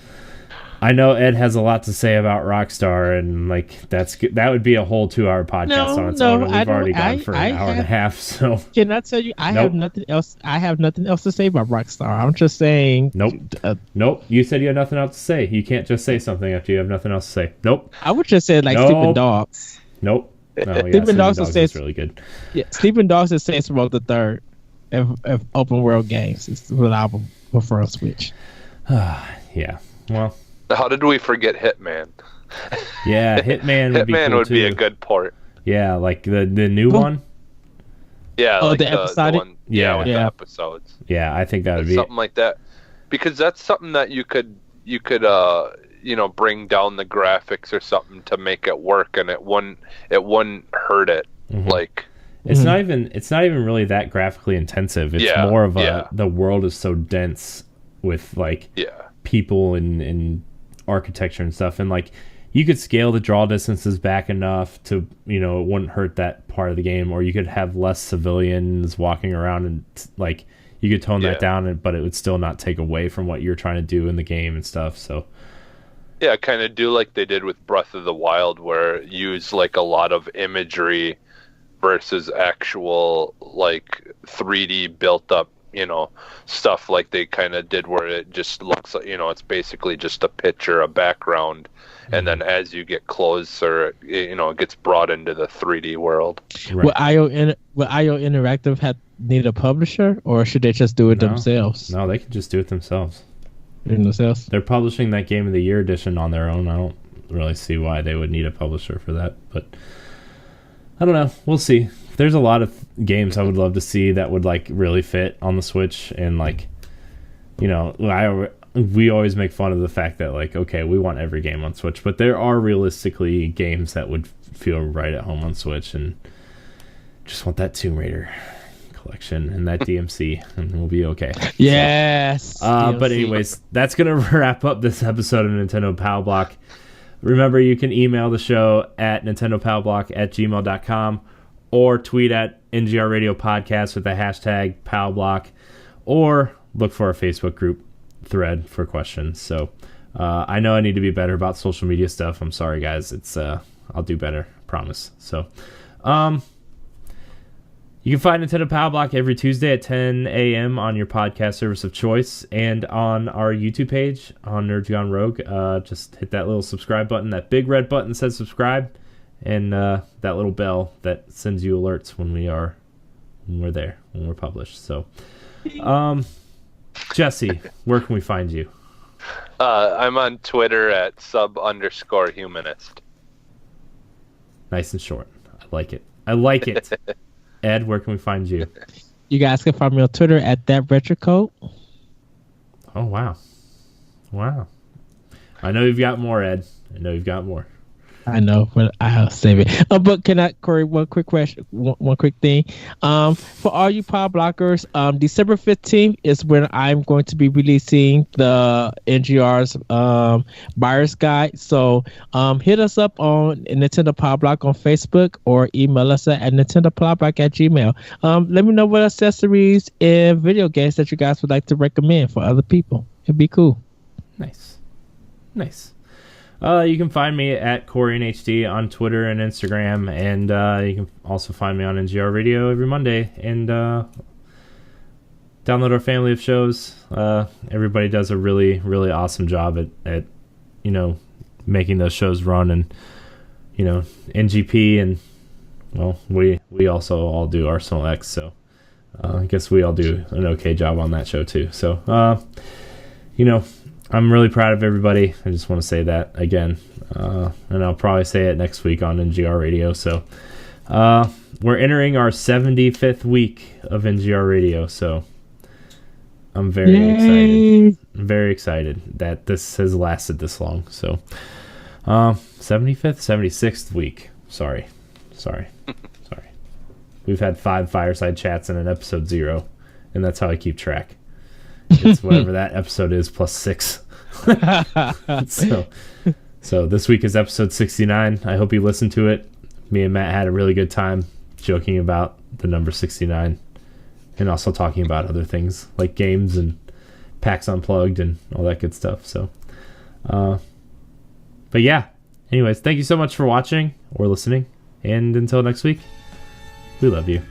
I know Ed has a lot to say about Rockstar, and like that would be a whole 2-hour podcast on its own. And we've already gone for an hour and a half. So can I tell you, I have nothing else. I have nothing else to say about Rockstar. I'm just saying. Nope. You said you had nothing else to say. You can't just say something after you have nothing else to say. Nope. I would just say like Sleeping Dogs. Nope. No, yeah, Sleeping Dogs is really good. Yeah, Sleeping Dogs is Saints Row the Third of open world games. It's what I would prefer on Switch. Yeah. Well. How did we forget Hitman? Yeah, Hitman would be cool would be a good port. Yeah, like the new one. Yeah, like the episodic. One, with the episodes. Yeah, I think that would be something like that, because that's something that you could bring down the graphics or something to make it work, and it wouldn't hurt it. Mm-hmm. Like it's not even really that graphically intensive. It's more of the world is so dense with like people and architecture and stuff, and like you could scale the draw distances back enough to, you know, it wouldn't hurt that part of the game, or you could have less civilians walking around and like you could tone that down, but it would still not take away from what you're trying to do in the game and stuff. So kind of do like they did with Breath of the Wild, where use like a lot of imagery versus actual like 3D built up, you know, stuff like they kind of did, where it just looks like, you know, it's basically just a picture, a background, and then as you get closer, you know, it gets brought into the 3D world. Right. Will IO Interactive need a publisher, or should they just do it themselves? No, they can just do it themselves. They're publishing that Game of the Year edition on their own. I don't really see why they would need a publisher for that, but I don't know. We'll see. There's a lot of games I would love to see that would like really fit on the Switch, and like, you know, we always make fun of the fact that like, okay, we want every game on Switch, but there are realistically games that would feel right at home on Switch, and just want that Tomb Raider collection and that DMC, and we'll be okay. Yes. But anyways, that's gonna wrap up this episode of Nintendo Power Block. Remember, you can email the show at nintendopowblock@gmail.com or tweet at NGR Radio Podcast with the hashtag PowBlock, or look for our Facebook group thread for questions. So I know I need to be better about social media stuff. I'm sorry, guys. It's I'll do better, promise. So you can find Nintendo Power Block every Tuesday at 10 a.m. on your podcast service of choice, and on our YouTube page on Nerds Gone Rogue. Just hit that little subscribe button, that big red button that says subscribe, and that little bell that sends you alerts when we're there, when we're published. So, Jesse, where can we find you? I'm on Twitter at @sub_humanist. Nice and short. I like it. Ed, where can we find you? You guys can find me on Twitter at @ThatRetroCode. Oh, wow. I know you've got more, Ed. I know, but I'll save it. But can I, Corey, one quick question, one quick thing. For all you Power Blockers, December 15th is when I'm going to be releasing the NGR's buyer's guide. So hit us up on Nintendo Power Block on Facebook, or email us at nintendopowerblock@gmail. Let me know what accessories and video games that you guys would like to recommend for other people. It'd be cool. Nice. You can find me at CoreyNHD on Twitter and Instagram, and you can also find me on NGR Radio every Monday, and download our family of shows. Everybody does a really, really awesome job at you know, making those shows run, and you know, NGP, and well, we also all do Arsenal X, so I guess we all do an okay job on that show too. So you know, I'm really proud of everybody. I just want to say that again. And I'll probably say it next week on NGR Radio. So we're entering our 75th week of NGR Radio. So I'm very excited. I'm very excited that this has lasted this long. So 75th, 76th week. Sorry. We've had 5 fireside chats in an episode 0. And that's how I keep track. It's whatever that episode is plus 6. So So this week is episode 69. I hope you listened to it. Me and Matt had a really good time joking about the number 69 and also talking about other things like games and PAX Unplugged and all that good stuff. So, but yeah, anyways, thank you so much for watching or listening. And until next week, we love you.